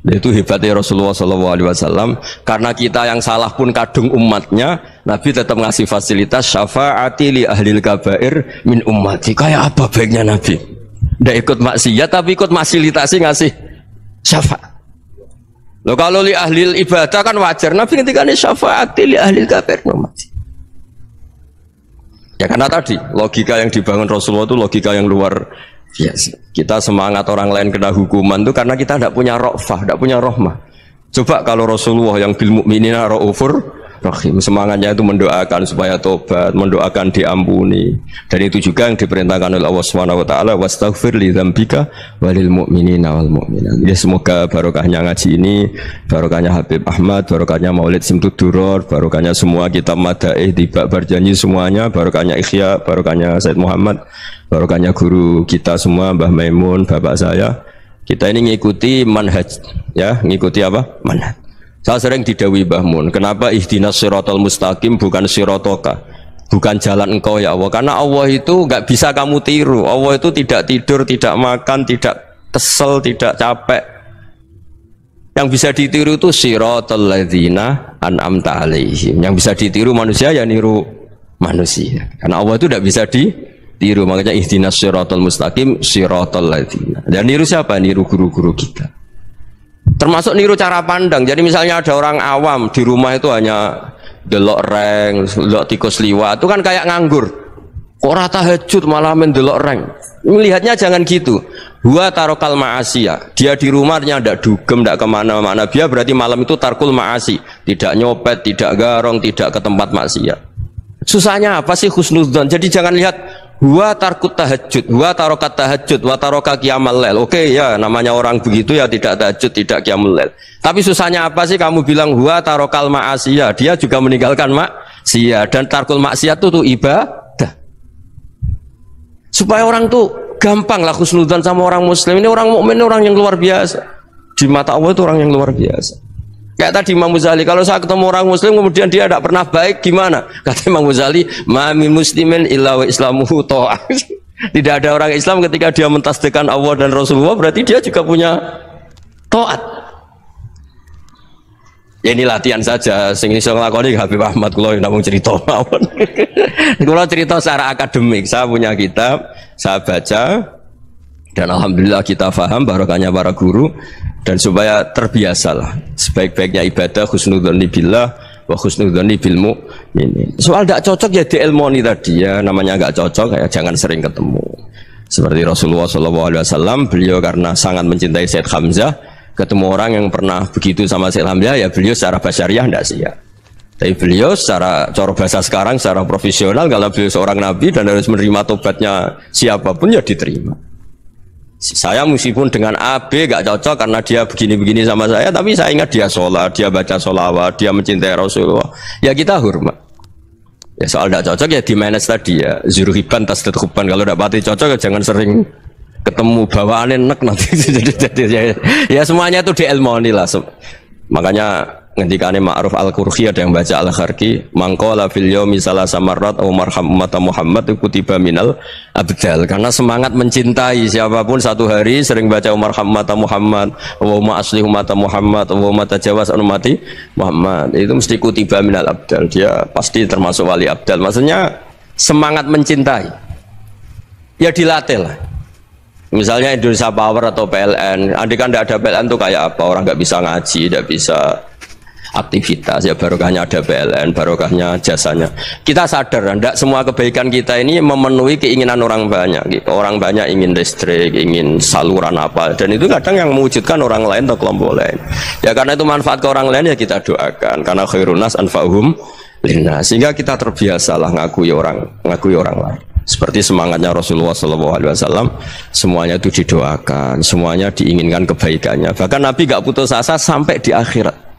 Itu hebatnya Rasulullah SAW, karena kita yang salah pun kadung umatnya, Nabi tetap ngasih fasilitas syafaati li ahlil kabair min ummati. Kayak apa baiknya Nabi? Tidak ikut maksiat tapi ikut fasilitasi ngasih syafaat. Loh kalau li ahlil ibadah kan wajar, Nabi ketika ini syafaati li ahlil kabair min ummati. Ya karena tadi logika yang dibangun Rasulullah itu logika yang luar biasa. Kita semangat orang lain kena hukuman itu karena kita tidak punya ra'fah, tidak punya rahmah. Coba kalau Rasulullah yang bil mu'minina ra'ufur rahim, semangatnya itu mendoakan supaya tobat, mendoakan diampuni. Dan itu juga yang diperintahkan oleh Allah Subhanahu wa taala, wastaghfir li dzambika walil mu'minina wal mu'minat. Ya semoga barokahnya ngaji ini, barokahnya Habib Ahmad, barokahnya Maulid Simtuduror, barokahnya semua kitab madaih tiba berjanji semuanya, barokahnya Ikhya, barokahnya Said Muhammad, barokahnya guru kita semua, Mbah Maimun, bapak saya. Kita ini ngikuti manhaj, ya, ngikuti apa? Manhaj. Saya sering didawi Mbah Mun, kenapa ihdinas siratal mustaqim bukan siratoka? bukan jalan engkau ya Allah. Karena Allah itu nggak bisa kamu tiru. Allah itu tidak tidur, tidak makan, tidak kesel, tidak capek. Yang bisa ditiru itu siratal ladzina an'amta alaihim. Yang bisa ditiru manusia ya niru manusia. Karena Allah itu tidak bisa ditiru. Makanya ihdinas siratal mustaqim siratal ladzina. Dan niru siapa? Niru guru-guru kita. Termasuk niru cara pandang. Jadi misalnya ada orang awam di rumah itu hanya delok reng, delok tikus liwat, itu kan kayak nganggur. Kok ora tahajud malah mendelok reng. Melihatnya jangan gitu. Huwa tarokal ma'asiyah. Dia di rumahnya tidak dugem, tidak kemana-mana. Dia berarti malam itu tarkul ma'asi. Tidak nyopet, tidak garong, tidak ke tempat maksiat. Susahnya apa sih husnudzon? Jadi jangan lihat huwa tarkut tahajud, huwa tarokat tahajud, wa taroka qiyamul lail. Oke ya, namanya orang begitu ya tidak tahajud, tidak qiyamul lail. Tapi susahnya apa sih kamu bilang huwa tarokal ma'asiyah? Dia juga meninggalkan maksiat, dan tarkul maksiat itu ibadah. Supaya orang tuh gampang lah husnudzon sama orang muslim. Ini orang mukmin, orang yang luar biasa. Di mata Allah itu orang yang luar biasa. Kayak tadi Imam Ghazali, kalau saya ketemu orang muslim kemudian dia tidak pernah baik, gimana? Kata Imam Ghazali, ma min muslimin illa wa islamuhu ta'ah. Tidak ada orang Islam ketika dia mentasdihkan Allah dan Rasulullah, berarti dia juga punya taat. Ya ini latihan saja, sing iso nglakoni Habib Ahmad kula namung cerita mawon. Kula cerita secara akademik, saya punya kitab, saya baca dan alhamdulillah kita faham barokahnya para guru, dan supaya terbiasalah sebaik-baiknya ibadah husnudzon billah wa husnudzon bil mu'minin. Soal tidak cocok ya diilmoni tadi ya, namanya nggak cocok ya jangan sering ketemu. Seperti Rasulullah SAW, beliau karena sangat mencintai Sayyid Hamzah, ketemu orang yang pernah begitu sama Sayyid Hamzah, ya beliau secara basyariah tidak siap. Tapi beliau secara cara bahasa sekarang, secara profesional, kalau beliau seorang nabi dan harus menerima tobatnya siapapun ya diterima. Saya meskipun dengan A, B gak cocok karena dia begini-begini sama saya, tapi saya ingat dia sholat, dia baca sholawat, dia mencintai Rasulullah, ya kita hormat. Ya soal gak cocok ya di manage tadi ya, zuruhiban tasdid huban. Kalau gak pati cocok ya jangan sering ketemu, bawaannya enak nanti. Ya semuanya itu diilmoni lah. Makanya ngendikane Ma'ruf Al-Qurhi, ada yang baca Al-Kharki, mangqala fil yaumi salasa marrat aw marham ummata Muhammad kutiba minal abdal. Karena semangat mencintai siapapun satu hari sering baca marham ummata Muhammad, wa asli ummata Muhammad, wa tajawaz an ummati Muhammad, itu mesti kutiba minal abdal. Dia pasti termasuk wali abdal. Maksudnya semangat mencintai ya dilatih lah. Misalnya Indonesia Power atau PLN, andai kan tidak ada PLN tuh kayak apa? Orang nggak bisa ngaji, tidak bisa aktivitas, ya barokahnya ada PLN, barokahnya jasanya. Kita sadar, tidak semua kebaikan kita ini memenuhi keinginan orang banyak gitu. Orang banyak ingin listrik, ingin saluran apa, dan itu kadang yang mewujudkan orang lain atau kelompok lain. Ya karena itu manfaat ke orang lain ya kita doakan, karena khairun nas anfa'uhum linnas. Sehingga kita terbiasalah ngakui orang lain. Seperti semangatnya Rasulullah SAW, semuanya itu didoakan, semuanya diinginkan kebaikannya. Bahkan Nabi gak putus asa sampai di akhirat.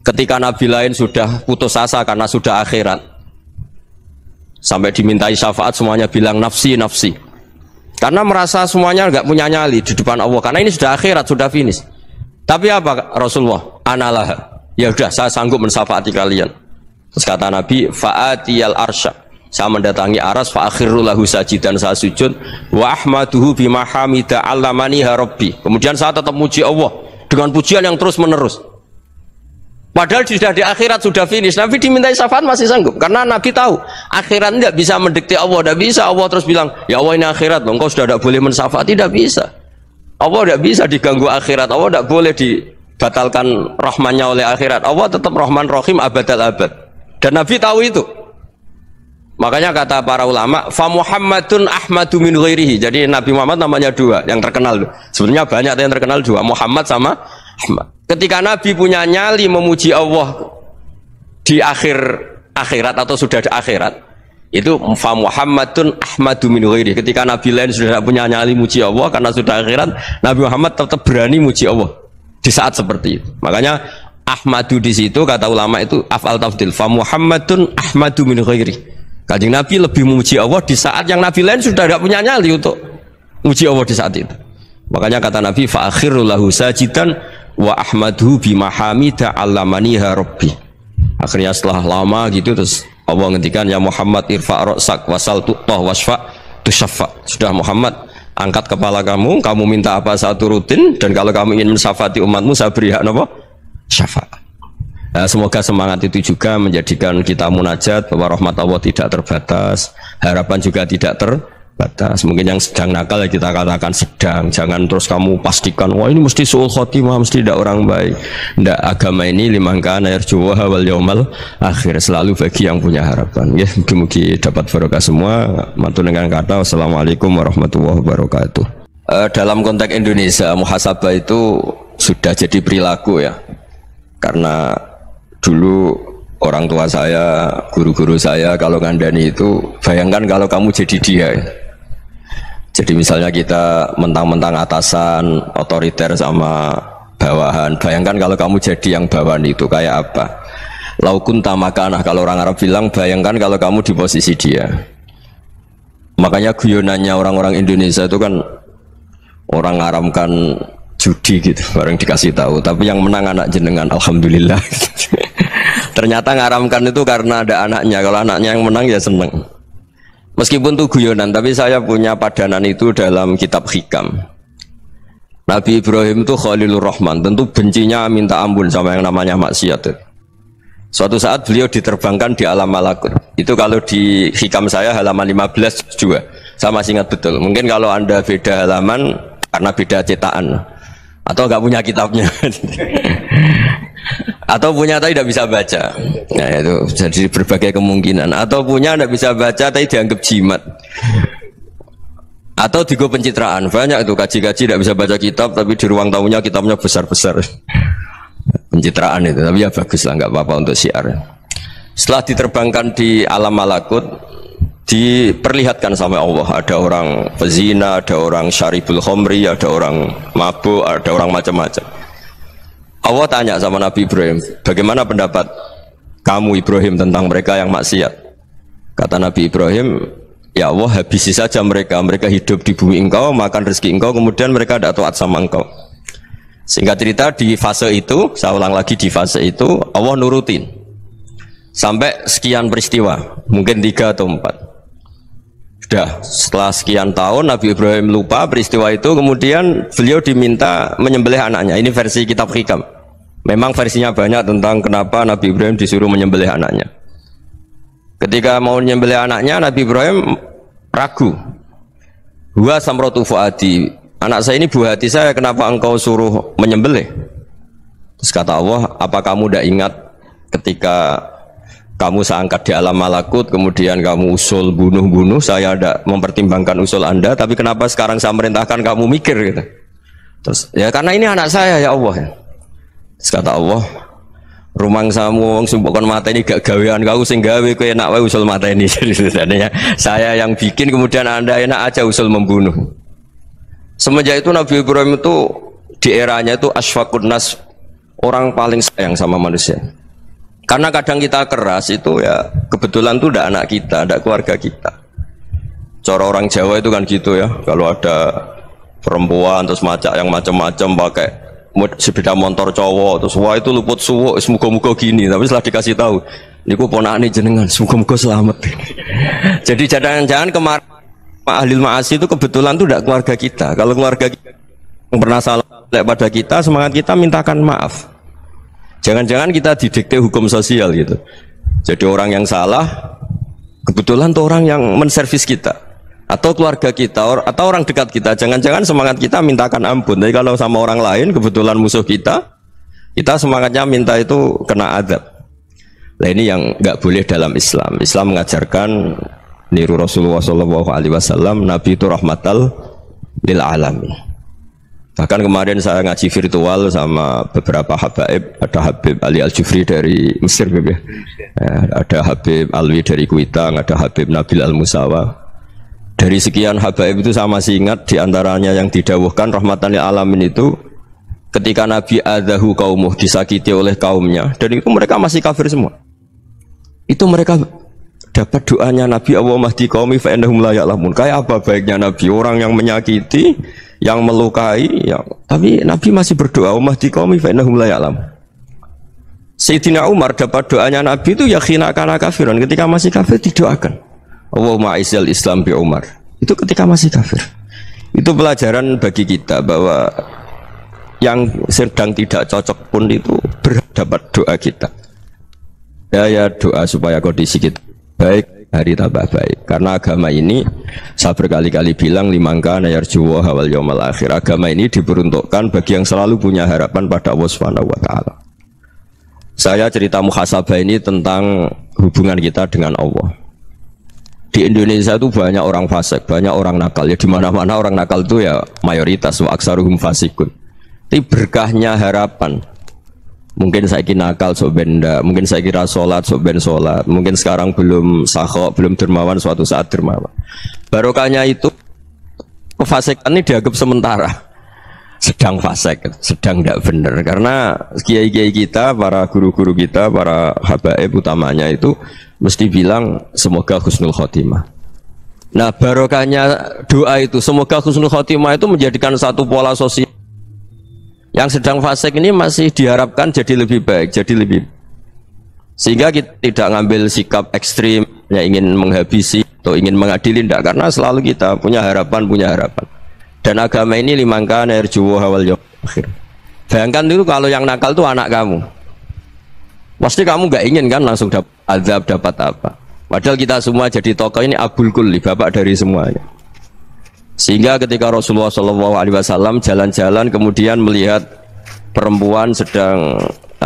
Ketika Nabi lain sudah putus asa karena sudah akhirat, sampai dimintai syafaat semuanya bilang nafsi, nafsi. Karena merasa semuanya gak punya nyali di depan Allah. Karena ini sudah akhirat, sudah finish. Tapi apa Rasulullah? Analah. Ya udah, saya sanggup mensyafaati kalian. Terus kata Nabi, fa'atiyal arsya. Saya mendatangi aras, fa'akhiru lahu sajidan, saya sujud, wa ahmaduhu bima hamida allamani rabbi. Kemudian saya tetap muji Allah dengan pujian yang terus menerus. Padahal sudah di akhirat, sudah finish. Nabi dimintai syafaat masih sanggup, karena Nabi tahu akhirat tidak bisa mendikte Allah, tidak bisa Allah terus bilang, ya Allah ini akhirat, engkau sudah tidak boleh mensyafaat, tidak bisa. Allah tidak bisa diganggu akhirat, Allah tidak boleh dibatalkan rahmannya oleh akhirat. Allah tetap Rahman Rahim abadal abad. Dan Nabi tahu itu. Makanya kata para ulama, fa Muhammadun ahmadu min ghairihi. Jadi Nabi Muhammad namanya dua yang terkenal. Sebenarnya banyak yang terkenal dua, Muhammad sama Ahmad. Ketika Nabi punya nyali memuji Allah di akhirat atau sudah di akhirat, itu fa Muhammadun ahmadu min ghairihi. Ketika Nabi lain sudah tidak punya nyali muji Allah karena sudah akhirat, Nabi Muhammad tetap berani muji Allah di saat seperti itu. Makanya Ahmadu di situ kata ulama itu af'al tafdil, fa Muhammadun ahmadu min ghairihi. Kanjeng Nabi lebih memuji Allah di saat yang Nabi lain sudah tidak punya nyali untuk memuji Allah di saat itu. Makanya kata Nabi, fa'akhiru lahu sajidan wa ahmaduhu bima hamida allamaniha rabbi. Akhirnya setelah lama gitu terus Allah ngendikan ya Muhammad irfa' ra'sak wasal tu'tah wasfa' tusyaffa. Sudah Muhammad, angkat kepala kamu, kamu minta apa saya turutin, dan kalau kamu ingin mensyafaati umatmu saya beri hak apa? Syafaat. Nah, semoga semangat itu juga menjadikan kita munajat bahwa rahmat Allah tidak terbatas, harapan juga tidak terbatas. Mungkin yang sedang nakal ya kita katakan sedang, jangan terus kamu pastikan wah ini mesti suul khotimah, mesti tidak orang baik. Tidak, agama ini liman kana yarju wal yaumal akhir, selalu bagi yang punya harapan. Ya, mugi-mugi dapat barokah semua. Matur dengan kata wassalamualaikum warahmatullahi wabarakatuh. Dalam konteks Indonesia, muhasabah itu sudah jadi perilaku ya, karena dulu orang tua saya, guru-guru saya kalau ngandani itu, bayangkan kalau kamu jadi dia ya. Jadi misalnya kita mentang-mentang atasan, otoriter sama bawahan, bayangkan kalau kamu jadi yang bawahan itu kayak apa? Laukun tamakanah, kalau orang Arab bilang, bayangkan kalau kamu di posisi dia. Makanya guyonannya orang-orang Indonesia itu kan orang ngaramkan judi gitu, bareng dikasih tahu, tapi yang menang anak jenengan, alhamdulillah. Ternyata ngaramkan itu karena ada anaknya, kalau anaknya yang menang ya seneng. Meskipun itu guyonan, tapi saya punya padanan itu dalam kitab Hikam. Nabi Ibrahim itu Khalilur Rahman, tentu bencinya minta ampun sama yang namanya maksiat. Suatu saat beliau diterbangkan di alam malakut. Itu kalau di Hikam saya halaman 15 juga, saya masih ingat betul. Mungkin kalau Anda beda halaman karena beda cetakan, atau nggak punya kitabnya. Atau punya tapi tidak bisa baca. Nah itu jadi berbagai kemungkinan. Atau punya tidak bisa baca tapi dianggap jimat. Atau digo pencitraan. Banyak itu kaji-kaji tidak bisa baca kitab tapi di ruang tamunya kitabnya besar-besar. Pencitraan itu, tapi ya bagus lah, nggak apa-apa untuk syiar. Setelah diterbangkan di alam malakut, diperlihatkan sama Allah, ada orang pezina, ada orang syaribul khomri, ada orang mabuk, ada orang macam-macam. Allah tanya sama Nabi Ibrahim, bagaimana pendapat kamu Ibrahim tentang mereka yang maksiat? Kata Nabi Ibrahim, ya Allah habisi saja mereka, mereka hidup di bumi engkau, makan rezeki engkau, kemudian mereka tidak taat sama engkau. Singkat cerita di fase itu, saya ulang lagi di fase itu, Allah nurutin sampai sekian peristiwa, mungkin 3 atau 4. Sudah setelah sekian tahun Nabi Ibrahim lupa peristiwa itu, kemudian beliau diminta menyembelih anaknya. Ini versi kitab Hikam. Memang versinya banyak tentang kenapa Nabi Ibrahim disuruh menyembelih anaknya. Ketika mau menyembelih anaknya, Nabi Ibrahim ragu. Huwa samratu fuadi, anak saya ini buah hati saya, kenapa engkau suruh menyembelih? Terus kata Allah, apa kamu tidak ingat ketika kamu saya angkat di alam malakut, kemudian kamu usul bunuh-bunuh, saya tidak mempertimbangkan usul Anda, tapi kenapa sekarang saya merintahkan kamu mikir gitu? Terus ya karena ini anak saya ya Allah. Terus kata Allah, rumang samu wong sumpukon mata ini gak gawean kau sing gawe kowe enak wae usul mata ini. Jadi saya yang bikin, kemudian Anda enak aja usul membunuh. Semenjak itu Nabi Ibrahim itu di eranya itu asfaqun nas, orang paling sayang sama manusia. Karena kadang kita keras itu ya kebetulan tuh udah anak kita, ada keluarga kita. Cara orang Jawa itu kan gitu ya, kalau ada perempuan terus macak yang macam-macam pakai sepeda motor cowok terus wah itu luput suwuk, semoga-moga gini, tapi setelah dikasih tahu niku ponakane jenengan, semoga-moga selamat. Jadi jangan-jangan kemarin ahli ma'asi itu kebetulan tuh tidak keluarga kita. Kalau keluarga kita yang pernah salah pada kita, semangat kita mintakan maaf. Jangan-jangan kita didikte hukum sosial gitu. Jadi orang yang salah kebetulan tuh orang yang menservis kita, atau keluarga kita, atau orang dekat kita. Jangan-jangan semangat kita mintakan ampun. Tapi kalau sama orang lain kebetulan musuh kita semangatnya minta itu kena adab. Nah ini yang nggak boleh dalam Islam. Islam mengajarkan niru Rasulullah SAW, Nabi itu rahmatal lil alamin. Bahkan kemarin saya ngaji virtual sama beberapa habaib, ada Habib Ali Al-Jufri dari Mesir, ya. Ada Habib Alwi dari Kuitang, ada Habib Nabil Al-Musawa. Dari sekian habaib itu saya masih ingat diantaranya yang didawuhkan rahmatan lil alamin itu ketika Nabi adahu kaumuh, disakiti oleh kaumnya, dan itu mereka masih kafir semua. Itu mereka dapat doanya Nabi, Allahumma hdi qaumi fa innahum la ya'lamun. Kayak apa baiknya Nabi, orang yang menyakiti, yang melukai, tapi Nabi masih berdoa, Allahumma hdi qaumi fa innahum la ya'lamun. Sayyidina Umar dapat doanya Nabi itu ya khina kana kafirun, ketika masih kafir didoakan. Allahumma a'izzal Islam bi Umar. Itu ketika masih kafir. Itu pelajaran bagi kita bahwa yang sedang tidak cocok pun itu berdapat doa kita. Ya doa supaya kondisi kita baik, hari tambah baik. Karena agama ini saya berkali-kali bilang limangka nayarjuwa hawal yawmal akhir. Agama ini diperuntukkan bagi yang selalu punya harapan pada Allah Subhanahu wa taala. Saya cerita muhasabah ini tentang hubungan kita dengan Allah. Di Indonesia itu banyak orang fasik, banyak orang nakal. Ya di mana-mana orang nakal itu ya mayoritas, wa aksaruhum fasikun. Tapi berkahnya harapan. Mungkin saya kira nakal sok benda, mungkin saya kira sholat sok ben sholat, mungkin sekarang belum sakho, belum dermawan, suatu saat dermawan. Barokahnya itu kefasikan ini dianggap sementara. Sedang fasik, sedang tidak benar. Karena kiai-kiai kita, para guru-guru kita, para habaib utamanya itu mesti bilang semoga husnul khotimah. Nah barokahnya doa itu semoga husnul khotimah itu menjadikan satu pola sosial. Yang sedang fasik ini masih diharapkan jadi lebih baik, jadi lebih. Sehingga kita tidak ngambil sikap ekstrim, ya ingin menghabisi atau ingin mengadili, tidak. Karena selalu kita punya harapan. Dan agama ini limangka nerjuwo hawal yawmal akhir. Bayangkan dulu kalau yang nakal itu anak kamu. Pasti kamu nggak ingin kan langsung dapat azab, dapat apa. Padahal kita semua jadi tokoh ini abul kulli, bapak dari semuanya. Sehingga ketika Rasulullah SAW jalan-jalan kemudian melihat perempuan sedang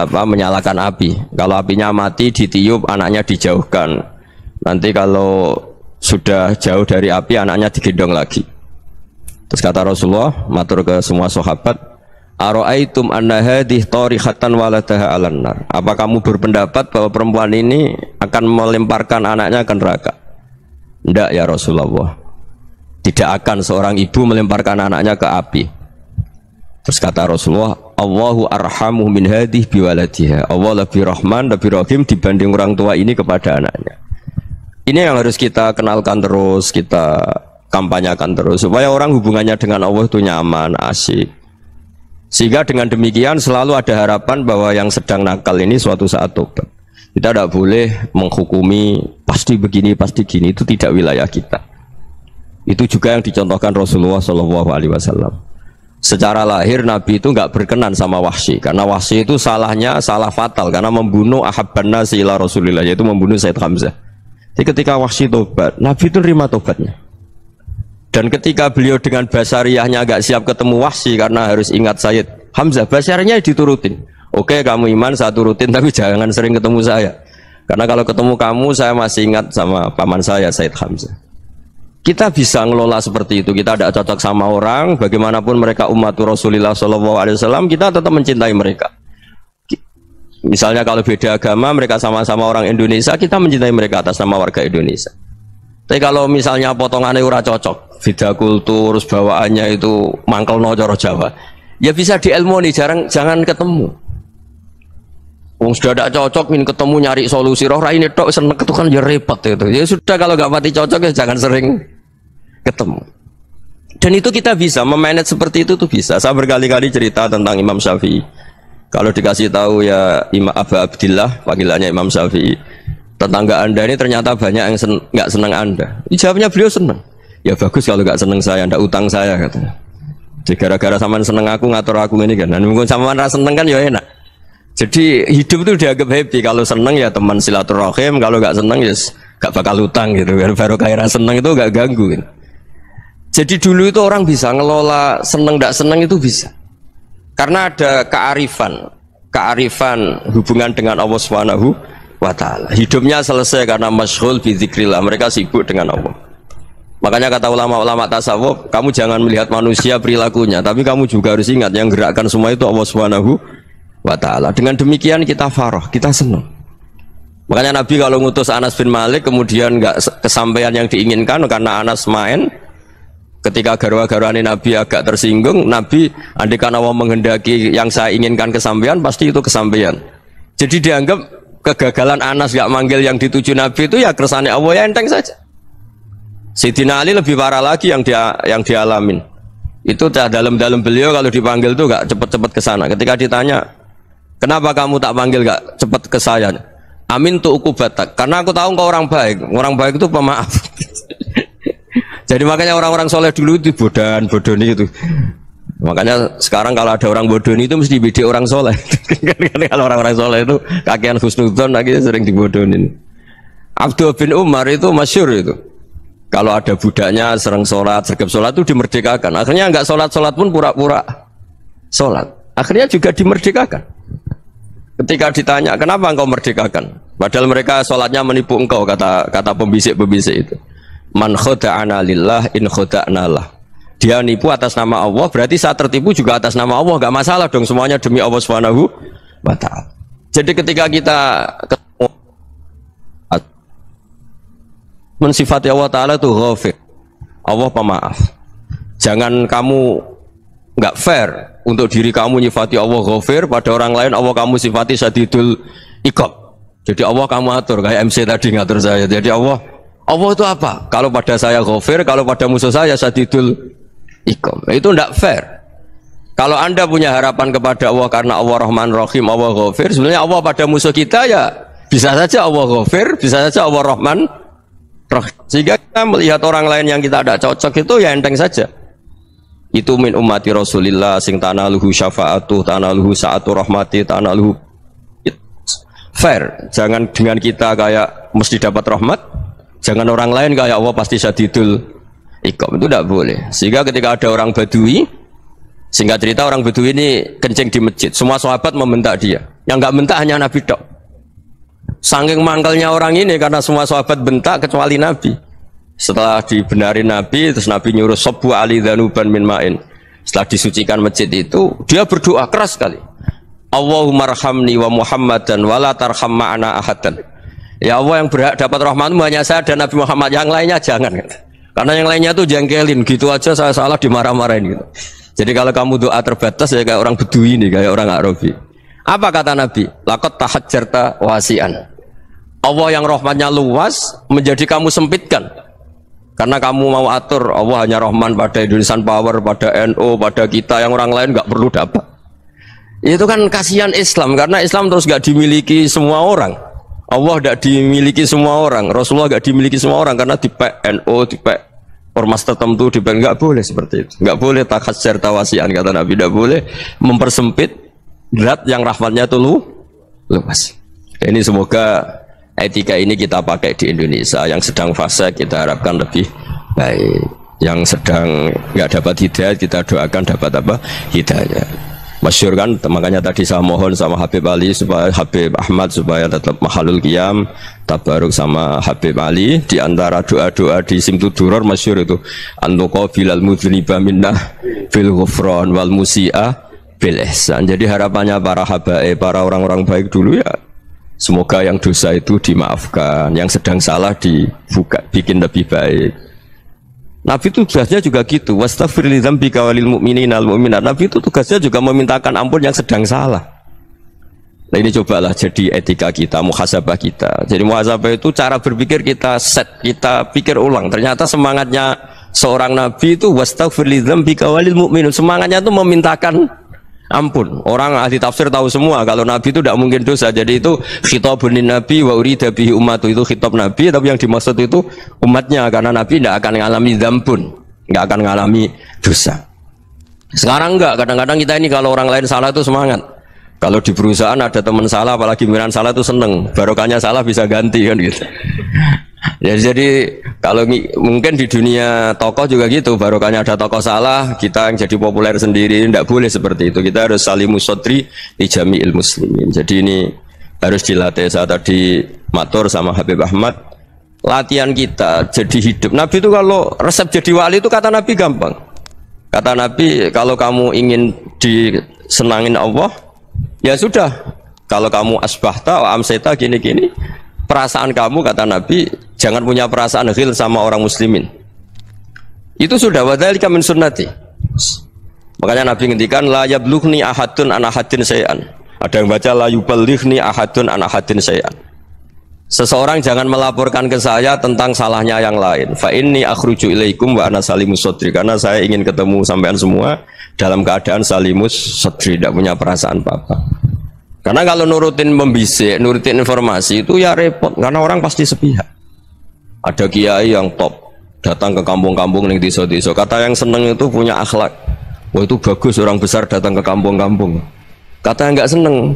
menyalakan api. Kalau apinya mati ditiup, anaknya dijauhkan. Nanti kalau sudah jauh dari api, anaknya digendong lagi. Terus kata Rasulullah, matur ke semua sahabat, Aro'aitum anna hadih tarihatan waladaha alan nar. Apa kamu berpendapat bahwa perempuan ini akan melemparkan anaknya ke neraka? Tidak ya Rasulullah. Tidak akan seorang ibu melemparkan anaknya ke api. Terus kata Rasulullah, Allahu arhamu min hadih biwaladiha. Allah lebih rahman, lebih rahim dibanding orang tua ini kepada anaknya. Ini yang harus kita kenalkan terus, kita kampanyakan terus supaya orang hubungannya dengan Allah itu nyaman, asyik. Sehingga dengan demikian selalu ada harapan bahwa yang sedang nakal ini suatu saat tobat. Kita tidak boleh menghukumi pasti begini, pasti gini, itu tidak wilayah kita. Itu juga yang dicontohkan Rasulullah SAW. Secara lahir Nabi itu nggak berkenan sama Wahsy, karena Wahsy itu salahnya salah fatal karena membunuh ahabban nasi ila Rasulillah, yaitu membunuh Sayyid Hamzah. Jadi ketika Wahsy tobat, Nabi itu terima tobatnya. Dan ketika beliau dengan basariyahnya agak siap ketemu Wahsy karena harus ingat Sayyid Hamzah, basariyahnya diturutin. Oke, kamu iman saya turutin, tapi jangan sering ketemu saya. Karena kalau ketemu kamu saya masih ingat sama paman saya Sayyid Hamzah. Kita bisa ngelola seperti itu. Kita tidak cocok sama orang, bagaimanapun mereka umatur Rasulullah SAW, kita tetap mencintai mereka. Misalnya kalau beda agama, mereka sama-sama orang Indonesia, kita mencintai mereka atas nama warga Indonesia. Tapi kalau misalnya potongannya ora cocok, beda kultur, bawaannya itu mangkel no coro Jawa, ya bisa diilmoni, jangan ketemu. Wong sudah tidak cocok, ingin ketemu nyari solusi. Roh ini tok seneng itu kan ya repot itu. Ya sudah kalau nggak pati cocok ya jangan sering ketemu. Dan itu kita bisa memanage seperti itu tuh bisa. Saya berkali-kali cerita tentang Imam Syafi'i. Kalau dikasih tahu ya Imam Abu Abdillah, panggilannya Imam Syafi'i, tetangga anda ini ternyata banyak yang nggak senang anda. Jawabnya beliau senang. Ya bagus kalau nggak senang saya, ndak utang saya katanya. Jadi gara-gara saman seneng aku ngatur aku ini kan. Dan mungkin saman rasa seneng kan ya enak. Jadi hidup itu dianggap happy. Kalau seneng ya teman silaturahim, kalau nggak seneng ya nggak bakal utang gitu. Baru kaya seneng itu nggak ganggu. Gitu. Jadi dulu itu orang bisa ngelola seneng nggak seneng itu bisa. Karena ada kearifan hubungan dengan Allah Subhanahu wa ta'ala. Hidupnya selesai karena masyghul bi dzikrillah. Mereka sibuk dengan Allah. Makanya kata ulama-ulama tasawuf, kamu jangan melihat manusia perilakunya, tapi kamu juga harus ingat yang gerakkan semua itu Allah Subhanahu wa ta'ala. Dengan demikian kita farah, kita senang. Makanya Nabi kalau ngutus Anas bin Malik kemudian nggak kesampaian yang diinginkan karena Anas main, ketika garwa-garwani Nabi agak tersinggung, Nabi andikan Allah menghendaki yang saya inginkan kesampaian, pasti itu kesampaian. Jadi dianggap kegagalan Anas gak manggil yang dituju Nabi itu ya kersane Allah, ya enteng saja. Sayyidina Ali lebih parah lagi yang dialamin. Itu dalam beliau kalau dipanggil tuh gak cepet-cepet ke sana. Ketika ditanya, Kenapa kamu tak panggil gak cepat ke saya? Amin tuh ukubatak. Karena aku tahu kau orang baik. Orang baik itu pemaaf. Jadi makanya orang-orang soleh dulu itu bodoni itu. Makanya sekarang kalau ada orang bodoni itu mesti bidik orang soleh. Kalau orang-orang soleh itu kakean husnudzon lagi sering dibodonin. Abdul bin Umar itu masyhur itu. Kalau ada budaknya sering sholat, sergap sholat itu dimerdekakan. Akhirnya nggak sholat pun pura-pura sholat. Akhirnya juga dimerdekakan. Ketika ditanya kenapa engkau merdekakan, padahal mereka sholatnya menipu engkau, kata pembisik-pembisik itu. Man khoda'ana lillah in khoda'na lah. Dia nipu atas nama Allah, berarti saat tertipu juga atas nama Allah, nggak masalah dong, semuanya demi Allah Subhanahu wa ta'ala. Jadi ketika kita mensifati Allah Ta'ala itu ghafir, Allah pemaaf. Jangan kamu nggak fair untuk diri kamu nyifati Allah ghafir, pada orang lain Allah kamu sifati syadidul iqab. Jadi Allah kamu atur kayak MC tadi ngatur saya. Jadi Allah itu apa? Kalau pada saya ghafir, kalau pada musuh saya syadidul iqab. Itu tidak fair. Kalau Anda punya harapan kepada Allah karena Allah Rahman Rahim, Allah ghafir, sebenarnya Allah pada musuh kita ya bisa saja Allah ghafir, bisa saja Allah Rahman Rahim. Sehingga kita melihat orang lain yang kita tidak cocok itu ya enteng saja. Itu min ummati Rasulillah sing tanaluhu syafa'atu, tanaluhu sa'atu rahmati, tanaluhu fair. Jangan dengan kita kayak mesti dapat rahmat. Jangan orang lain kayak Allah pasti syadidul iqab, itu tidak boleh. Sehingga ketika ada orang Badui, singkat cerita orang Badui ini kencing di masjid, semua sahabat membentak dia. Yang nggak bentak hanya Nabi tok. Saking mangkalnya orang ini karena semua sahabat bentak kecuali Nabi. Setelah dibenarin Nabi, terus Nabi nyuruh sabbu ali dhanuban min ma'in. Setelah disucikan masjid itu, dia berdoa keras sekali. Allahumma arhamni wa Muhammadan wa la tarham ma'ana ahadan. Ya Allah, yang berhak dapat rahmatmu hanya saya dan Nabi Muhammad, yang lainnya jangan. Karena yang lainnya tuh jengkelin, gitu aja saya salah dimarah-marahin gitu. Jadi kalau kamu doa terbatas ya kayak orang Bedui ini, kayak orang Arabi. Apa kata Nabi? Laqad tahajjarta wasi'an. Allah yang rahmatnya luas menjadi kamu sempitkan. Karena kamu mau atur Allah hanya rahman pada Indonesian Power, pada NU, pada kita, yang orang lain nggak perlu dapat. Itu kan kasihan Islam, karena Islam terus nggak dimiliki semua orang. Allah tidak dimiliki semua orang, Rasulullah tidak dimiliki semua orang, karena dipek NU, dipek ormas tertentu, dipek nggak boleh seperti itu, nggak boleh takhasyar tawasian, kata Nabi, tidak boleh mempersempit zat yang rahmatnya itu luas. Ini semoga etika ini kita pakai di Indonesia. Yang sedang fase kita harapkan lebih baik, yang sedang nggak dapat hidayah kita doakan dapat apa? Hidayah. Masyhur kan, makanya tadi saya mohon sama Habib Ali supaya Habib Ahmad supaya tetap mahalul qiyam tabaruk sama Habib Ali. Di antara doa-doa di Simtud Duror masyhur itu antuqa bilal mudhniba minnah bil ghufran wal musi'a bil ihsan. Jadi harapannya para habaib, para orang-orang baik dulu ya, semoga yang dosa itu dimaafkan, yang sedang salah dibuka, bikin lebih baik. Nabi itu tugasnya juga gitu. Wastaghfir li dzambika walil mu'minina wal mu'minat. Nabi itu tugasnya juga memintakan ampun yang sedang salah. Nah ini cobalah jadi etika kita, muhasabah kita. Jadi muhasabah itu cara berpikir kita set, kita pikir ulang. Ternyata semangatnya seorang nabi itu wastaghfir li dzambika walil mu'minun. Semangatnya itu memintakan ampun. Orang ahli tafsir tahu semua kalau nabi itu tidak mungkin dosa. Jadi itu khitabun lin nabi wa urida bihi ummatu, itu khitab nabi, tapi yang dimaksud itu umatnya, karena nabi tidak akan mengalami dzambun, tidak akan mengalami dosa. Sekarang enggak, kadang-kadang kita ini kalau orang lain salah itu semangat. Kalau di perusahaan ada teman salah, apalagi pimpinan salah itu seneng, barokahnya salah bisa ganti kan gitu. Ya, jadi kalau mungkin di dunia tokoh juga gitu, barokahnya ada tokoh salah, kita yang jadi populer sendiri, tidak boleh seperti itu. Kita harus salimus sodri di jami'il muslimin. Jadi ini harus dilatih. Saya tadi matur sama Habib Ahmad, latihan kita jadi hidup. Nabi itu kalau resep jadi wali itu kata Nabi gampang. Kata Nabi, kalau kamu ingin disenangin Allah, ya sudah, kalau kamu asbahta wa amseta gini-gini, perasaan kamu, kata Nabi, jangan punya perasaan ghil sama orang muslimin. Itu sudah wadzalika min sunnati. Makanya Nabi ngendikan la yablughni ahadun an ahadin syai'an. Ada yang baca la yuballighni ahadun an ahadin syai'an. Seseorang jangan melaporkan ke saya tentang salahnya yang lain. Fa inni akhruju ilaikum wa ana salimus sodri. Karena saya ingin ketemu sampean semua dalam keadaan salimus sodri, tidak punya perasaan apa-apa. Karena kalau nurutin membisik, nurutin informasi itu ya repot, karena orang pasti sepihak. Ada kiai yang top, datang ke kampung-kampung ning desa-desa. Kata yang seneng itu punya akhlak. Wah itu bagus orang besar datang ke kampung-kampung. Kata yang nggak seneng,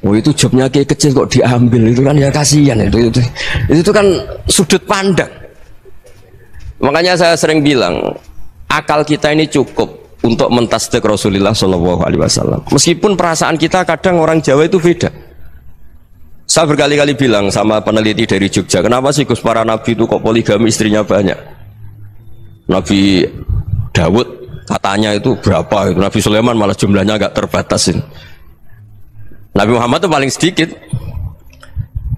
wah itu jobnya kiai kecil kok diambil, itu kan ya kasihan itu kan sudut pandang. Makanya saya sering bilang, akal kita ini cukup untuk mentasdik Rasulullah Shallallahu Alaihi Wasallam. Meskipun perasaan kita kadang orang Jawa itu beda. Saya berkali-kali bilang sama peneliti dari Jogja, kenapa sih Gus para nabi itu kok poligami istrinya banyak? Nabi Dawud katanya itu berapa? Itu Nabi Sulaiman malah jumlahnya agak terbatasin. Nabi Muhammad itu paling sedikit.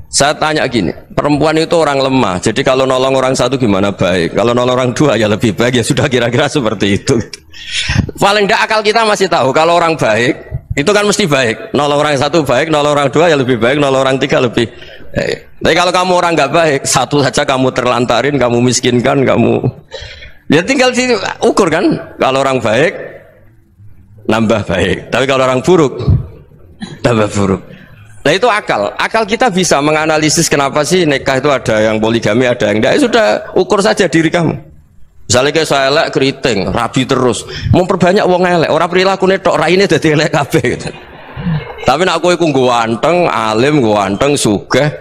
Saya tanya gini, perempuan itu orang lemah, jadi kalau nolong orang satu gimana baik, kalau nolong orang dua ya lebih baik, ya sudah kira-kira seperti itu. Paling tidak akal kita masih tahu kalau orang baik itu kan mesti baik, nolong orang satu baik, nolong orang dua ya lebih baik, nolong orang tiga lebih baik. Tapi kalau kamu orang nggak baik, satu saja kamu terlantarin, kamu miskinkan, kamu ya tinggal sini ukur kan, kalau orang baik nambah baik, tapi kalau orang buruk tambah buruk. Nah itu akal kita bisa menganalisis kenapa sih nikah itu ada yang poligami, ada yang enggak. Ya sudah, ukur saja diri kamu. Misalnya kayak saya elek keriting, rabi terus, memperbanyak wong elek, orang perilaku netok, raine dadi elek kabeh gitu. Tapi nak kowe ku ganteng, alim, ganteng, sugih,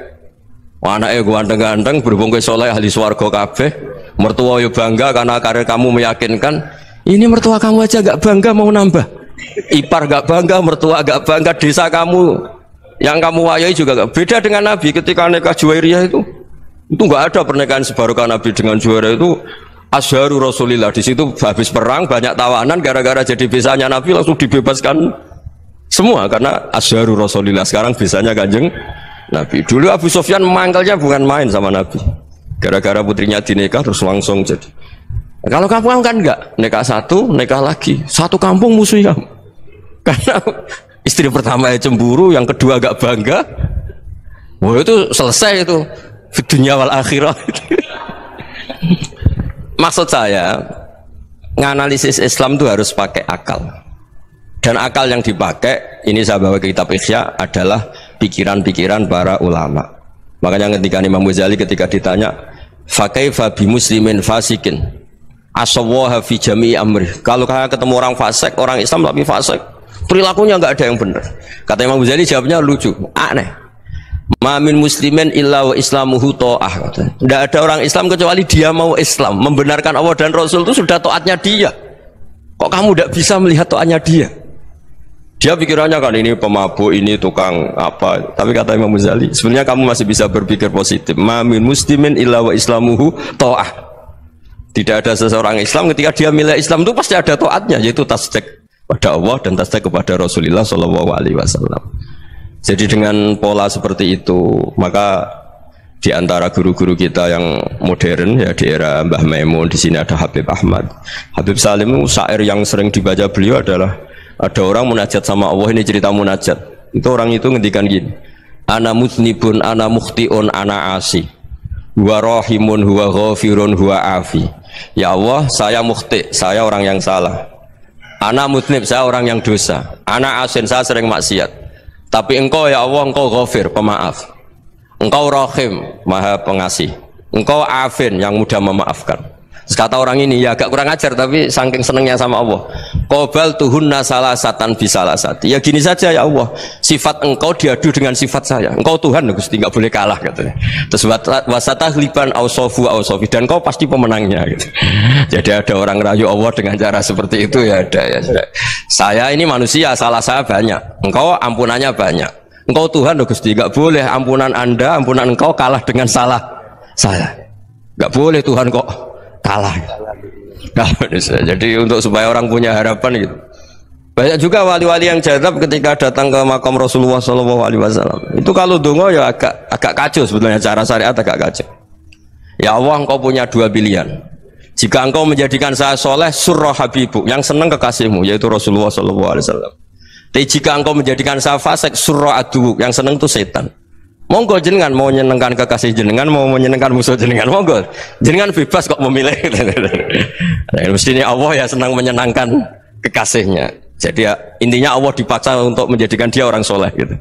anake ganteng-ganteng, berhubung kowe saleh ahli swarga kabeh, mertua yo bangga karena karir kamu meyakinkan. Ini mertua kamu aja gak bangga mau nambah. Ipar gak bangga, mertua gak bangga, desa kamu yang kamu wayai juga gak beda dengan Nabi ketika nikah Juwairiyah itu nggak ada pernikahan sebarokah Nabi dengan Juwairiyah itu asharu Rasulillah. Di situ habis perang banyak tawanan, gara-gara jadi bisanya Nabi langsung dibebaskan semua karena asharu Rasulillah. Sekarang bisanya Kanjeng Nabi. Dulu Abu Sufyan memanggilnya bukan main sama Nabi, gara-gara putrinya dinikah terus langsung jadi. Kalau kamu kan enggak, nikah satu, nikah lagi, satu kampung musuh kamu. Karena istri pertama ya cemburu, yang kedua agak bangga. Wah itu selesai itu dunia wal akhirah. Maksud saya, nganalisis Islam itu harus pakai akal. Dan akal yang dipakai, ini saya bawa ke kitab Ihya, adalah pikiran-pikiran para ulama. Makanya ketika Imam Ghazali ketika ditanya, fakaifa bi muslimin fasikin asawaha fi jami'i amri. Kalau kalian ketemu orang fasik, orang Islam tapi fasik, perilakunya nggak ada yang benar. Kata Imam Ghazali jawabnya lucu, aneh. Mamin muslimin illa wa islamuhu ta'ah. Tidak ada orang Islam kecuali dia mau Islam, membenarkan Allah dan Rasul itu sudah taatnya dia. Kok kamu tidak bisa melihat taatnya dia? Dia pikirannya kan ini pemabuk, ini tukang apa. Tapi kata Imam Ghazali, sebenarnya kamu masih bisa berpikir positif. Mamin muslimin illa wa islamuhu ta'ah. Tidak ada seseorang Islam ketika dia milih Islam itu pasti ada taatnya, yaitu tasdik pada Allah dan tasdik kepada Rasulullah Shallallahu Alaihi Wasallam. Jadi dengan pola seperti itu, maka di antara guru-guru kita yang modern ya di era Mbah Maimun, di sini ada Habib Ahmad, Habib Salim, syair yang sering dibaca beliau adalah ada orang munajat sama Allah. Ini cerita munajat. Itu orang itu ngendikan gini, ana muznibun, ana mukhtiun, ana asi, huwa rahimun, huwa ghafirun, huwa afi. Ya Allah, saya mukhti, saya orang yang salah. Ana muznib, saya orang yang dosa. Ana asin, saya sering maksiat. Tapi engkau ya Allah, engkau ghafir, pemaaf. Engkau rahim, maha pengasih. Engkau afin, yang mudah memaafkan. Kata orang ini ya agak kurang ajar, tapi saking senengnya sama Allah. Qobal tuhunna salasatan bisalasati. Ya gini saja ya Allah, sifat engkau diadu dengan sifat saya. Engkau Tuhan Gusti, nggak boleh kalah katanya. Terus wasatahliban ausofu ausofi, dan kau pasti pemenangnya gitu. Jadi ada orang rayu Allah dengan cara seperti itu ya ada ya. Saya ini manusia, salah saya banyak. Engkau ampunannya banyak. Engkau Tuhan Gusti, nggak boleh ampunan Anda, ampunan engkau kalah dengan salah saya. Nggak boleh Tuhan kok kalah. Jadi untuk supaya orang punya harapan gitu. Banyak juga wali-wali yang jadab ketika datang ke makam Rasulullah SAW. Itu kalau dongo ya agak kacau sebetulnya, cara syariat agak kacau. Ya Allah, engkau punya dua pilihan. Jika engkau menjadikan saya soleh, surah habibu, yang senang kekasihmu, yaitu Rasulullah SAW. Tapi jika engkau menjadikan saya fasik, surah adu, yang senang itu setan. Monggo jenengan mau menyenangkan kekasih jenengan, mau menyenangkan musuh jenengan, monggo jenengan bebas kok memilih. Nah, mestinya Allah ya senang menyenangkan kekasihnya. Jadi ya, intinya Allah dipaksa untuk menjadikan dia orang soleh gitu.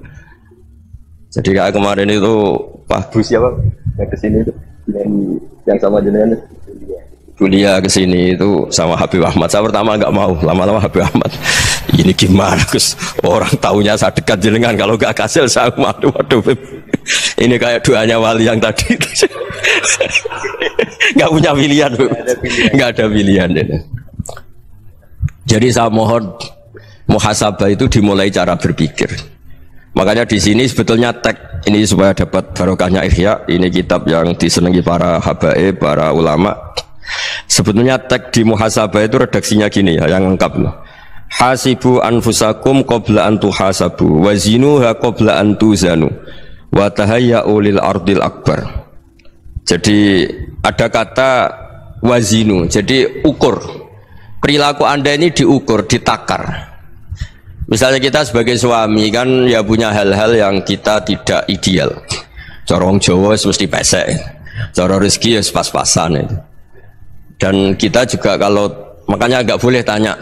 Jadi kayak kemarin itu Pak Bu siapa yang kesini itu yang sama jenengan Julia kesini itu sama Habib Ahmad. Saya pertama nggak mau, lama-lama Habib Ahmad ini gimana Gus, orang taunya saya dekat jenengan, kalau nggak kasil saya waduh ini kayak doanya wali yang tadi nggak punya pilihan, nggak ada pilihan. Jadi saya mohon muhasabah itu dimulai cara berpikir. Makanya di sini sebetulnya tag ini supaya dapat barokahnya Ihya, ini kitab yang disenangi para habaib, para ulama. Sebetulnya tag di muhasabah itu redaksinya gini ya, yang lengkap loh. Hasibu anfusakum qabla an tuhasabu wa zinuha qabla an tuzanu wa tahayya'u lil ardil akbar. Jadi ada kata wazinu, jadi ukur. Perilaku Anda ini diukur, ditakar. Misalnya kita sebagai suami kan ya punya hal-hal yang kita tidak ideal. Cara wong Jawa mesti pesek. Cara rezeki ya pas-pasan itu. Dan kita juga kalau makanya nggak boleh tanya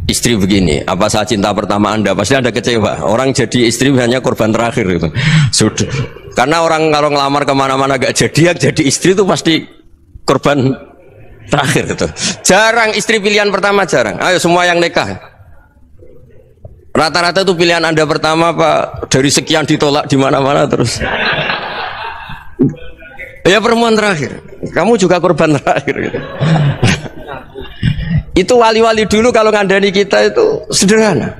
istri begini, apa saya cinta pertama Anda? Pasti Anda kecewa. Orang jadi istri hanya korban terakhir itu. Sudah. Karena orang kalau ngelamar kemana-mana gak jadi, yang jadi istri itu pasti korban terakhir itu. Jarang istri pilihan pertama, jarang. Ayo semua yang nikah. Rata-rata itu pilihan Anda pertama Pak, dari sekian ditolak di mana-mana terus. Ya perempuan terakhir. Kamu juga korban terakhir gitu. Itu wali-wali dulu kalau ngandani kita itu sederhana.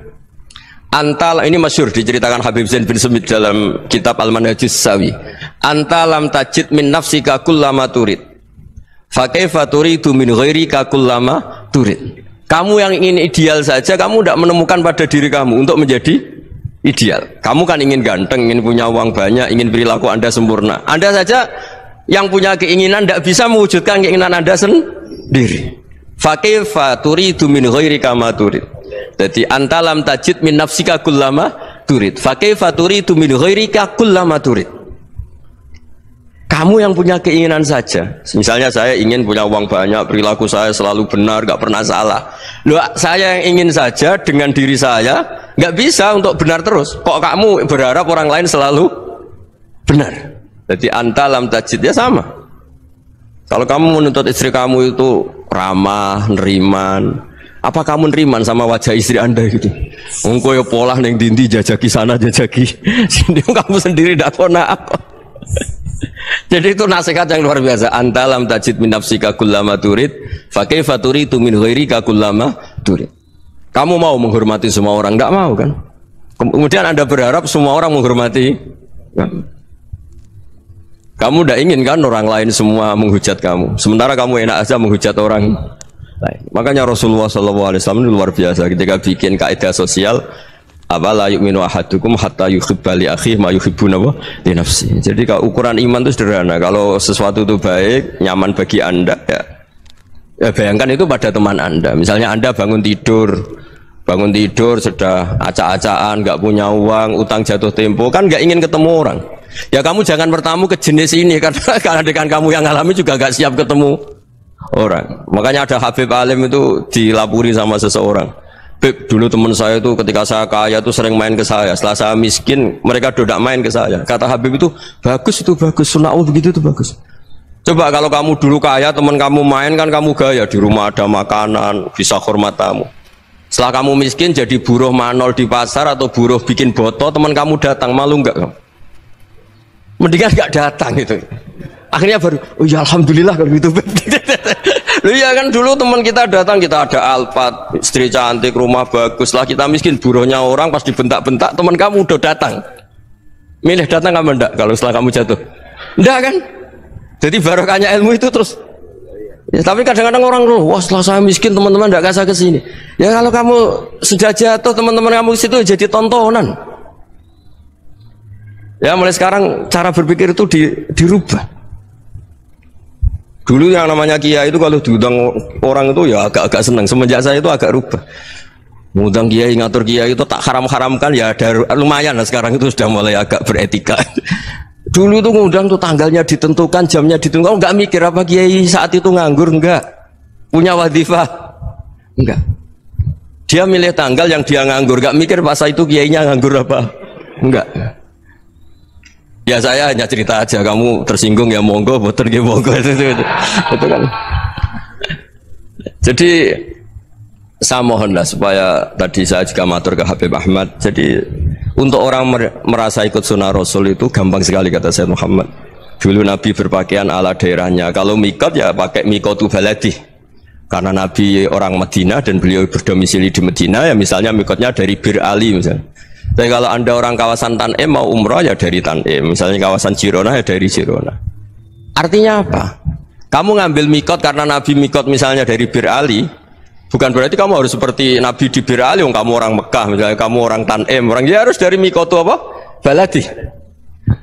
Antal ini masyhur diceritakan Habib Zain bin Semit dalam kitab Al-Manhajus Sawi. Antalam tajid min nafsika kullama turid. Fa kaifa turidu min ghairika kullama turid. Kamu yang ingin ideal saja, kamu tidak menemukan pada diri kamu untuk menjadi ideal. Kamu kan ingin ganteng, ingin punya uang banyak, ingin perilaku Anda sempurna. Anda saja yang punya keinginan tidak bisa mewujudkan keinginan Anda sendiri. Fakaifa turidu min ghairika ma turid. Jadi antalam tajid min nafsika kullama turid. Fakaifa turidu min ghairika kullama turid. Kamu yang punya keinginan saja. Misalnya saya ingin punya uang banyak, perilaku saya selalu benar, gak pernah salah. Loh, saya yang ingin saja dengan diri saya, gak bisa untuk benar terus. Kok kamu berharap orang lain selalu benar? Jadi antalam tajid ya sama. Kalau kamu menuntut istri kamu itu ramah, neriman, apa kamu neriman sama wajah istri Anda gitu? Engkau ya pola neng dindi jajaki sana jajaki sini, kamu sendiri tidak kona apa. Jadi itu nasihat yang luar biasa. Antalam tajid min nafsika kullama turid, fa kaifa turidu min ghairika kullama turid. Kamu mau menghormati semua orang? Tidak mau kan? Kemudian Anda berharap semua orang menghormati. Kamu tidak ingin kan orang lain semua menghujat kamu. Sementara kamu enak aja menghujat orang lain. Makanya Rasulullah SAW luar biasa ketika bikin kaidah sosial. Apa la yu'minu ahadukum hatta yuhibba li akhihi ma yuhibbu li nafsi. Jadi kalau ukuran iman itu sederhana. Kalau sesuatu itu baik, nyaman bagi Anda ya bayangkan itu pada teman Anda. Misalnya Anda bangun tidur sudah acak-acakan, nggak punya uang, utang jatuh tempo, kan nggak ingin ketemu orang. Ya kamu jangan bertamu ke jenis ini karena dengan kamu yang alami juga nggak siap ketemu orang. Makanya ada Habib Alim itu dilapuri sama seseorang. Beb, dulu teman saya itu ketika saya kaya itu sering main ke saya. Setelah saya miskin, mereka tidak main ke saya. Kata Habib itu bagus, sunau begitu itu bagus. Coba kalau kamu dulu kaya, teman kamu main kan kamu gaya, di rumah ada makanan, bisa hormat tamu. Setelah kamu miskin jadi buruh manol di pasar atau buruh bikin boto, teman kamu datang, malu enggak kamu? Mendingan enggak datang itu. Akhirnya baru, oh ya alhamdulillah kalau gitu. Loh ya kan dulu teman kita datang, kita ada Alphard, istri cantik, rumah bagus lah, kita miskin, buruhnya orang pas dibentak-bentak, teman kamu udah datang. Milih datang kamu enggak kalau setelah kamu jatuh? Enggak kan? Jadi barokahnya ilmu itu terus. Ya, tapi kadang-kadang orang loh, wah setelah saya miskin teman-teman enggak kasih ke sini. Ya kalau kamu sudah jatuh, teman-teman kamu situ jadi tontonan. Ya mulai sekarang cara berpikir itu dirubah. Dulu yang namanya kiai itu kalau diundang orang itu ya agak-agak senang. Semenjak saya itu agak rubah. Ngundang kiai, ngatur kiai itu tak haram-haramkan ya ada lumayan lah, sekarang itu sudah mulai agak beretika. Dulu itu ngundang tuh tanggalnya ditentukan, jamnya ditentukan. Enggak mikir apa kiai saat itu nganggur, enggak. Punya wadifah, enggak. Dia milih tanggal yang dia nganggur, enggak mikir pas itu kiainya nganggur apa. Enggak. Ya saya hanya cerita aja, kamu tersinggung ya monggo, boten ya monggo itu kan. Jadi saya mohonlah supaya tadi saya juga matur ke Habib Ahmad. Jadi untuk orang merasa ikut sunnah Rasul itu gampang sekali kata Sayyid Muhammad. Dulu Nabi berpakaian ala daerahnya. Kalau mikot ya pakai mikotu baladi. Karena Nabi orang Madinah dan beliau berdomisili di Madinah ya misalnya mikotnya dari Bir Ali misalnya. Tapi kalau anda orang kawasan Tanim mau umroh ya dari Tanim. Misalnya kawasan Jirona ya dari Jirona. Artinya apa? Kamu ngambil mikot karena Nabi mikot misalnya dari Bir Ali. Bukan berarti kamu harus seperti Nabi di Bir Ali. Kamu orang Mekah misalnya kamu orang Tanim. Orang ya harus dari mikot itu apa? Baladi.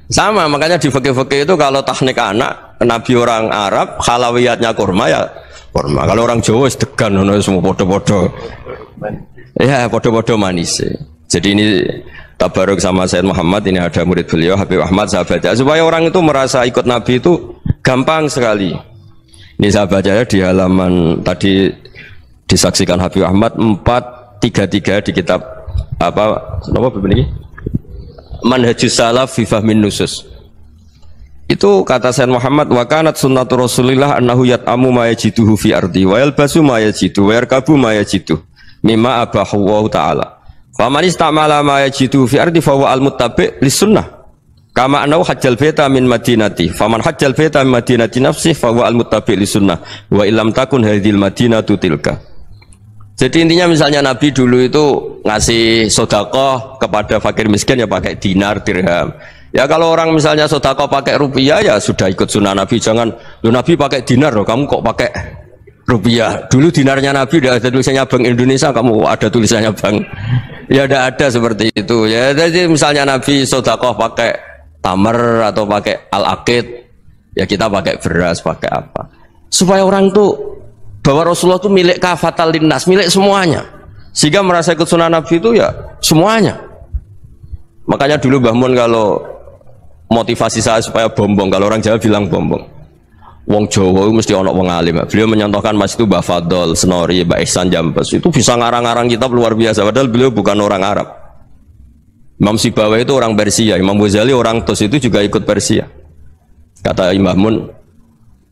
Sama makanya di fikih-fikih itu kalau tahnik anak Nabi orang Arab halawiyatnya kurma ya kurma. Kalau orang Jawa sedegan semua podo-podo. Ya podo-podo manis. Jadi ini tabaruk sama Sayyid Muhammad, ini ada murid beliau Habib Ahmad, saya baca supaya orang itu merasa ikut Nabi itu gampang sekali. Ini saya baca di halaman tadi disaksikan Habib Ahmad 433 di kitab apa begini? Manhajus Salaf fi Fahmin Nusus. Itu kata Sayyid Muhammad wa kanat sunnatu Rasulillah annahu yat'amu ma yajiduhu fi ardi wa yalbasu ma yajidu wa yarkabu ma yajidu mimma abahu wa ta'ala. Faman istamala ma yajidu fi ardi fa huwa al-muttabi' lis-sunnah. Kama annahu hajjal baita min madinati. Faman hajjal baita min madinati nafsi fa huwa al-muttabi' lis-sunnah. Wa illam takun hadhil madinatu tilka. Jadi intinya misalnya Nabi dulu itu ngasih sedekah kepada fakir miskin ya pakai dinar, dirham. Ya kalau orang misalnya sedekah pakai rupiah ya sudah ikut sunnah Nabi. Jangan lu Nabi pakai dinar loh, kamu kok pakai rupiah. Dulu dinarnya Nabi udah ada tulisannya Bank Indonesia, kamu ada tulisannya Bank. Ya tidak ada seperti itu. Ya jadi misalnya Nabi sedekah pakai tamar atau pakai al-aqid, ya kita pakai beras, pakai apa? Supaya orang tuh bahwa Rasulullah itu milik kafatal linnas, milik semuanya. Sehingga merasa ikut sunnah Nabi itu ya semuanya. Makanya dulu Mbah Mun kalau motivasi saya supaya bombong, kalau orang Jawa bilang bombong. Wong Jawa mesti ono wong alim. Beliau menyontohkan Mas itu Mbah Fadol, Senori, Mbah Ihsan Jambes. Itu bisa ngarang-ngarang kitab luar biasa. Padahal beliau bukan orang Arab. Imam Sibawai itu orang Persia. Imam Ghazali orang Tos itu juga ikut Persia. Kata Imam Mun,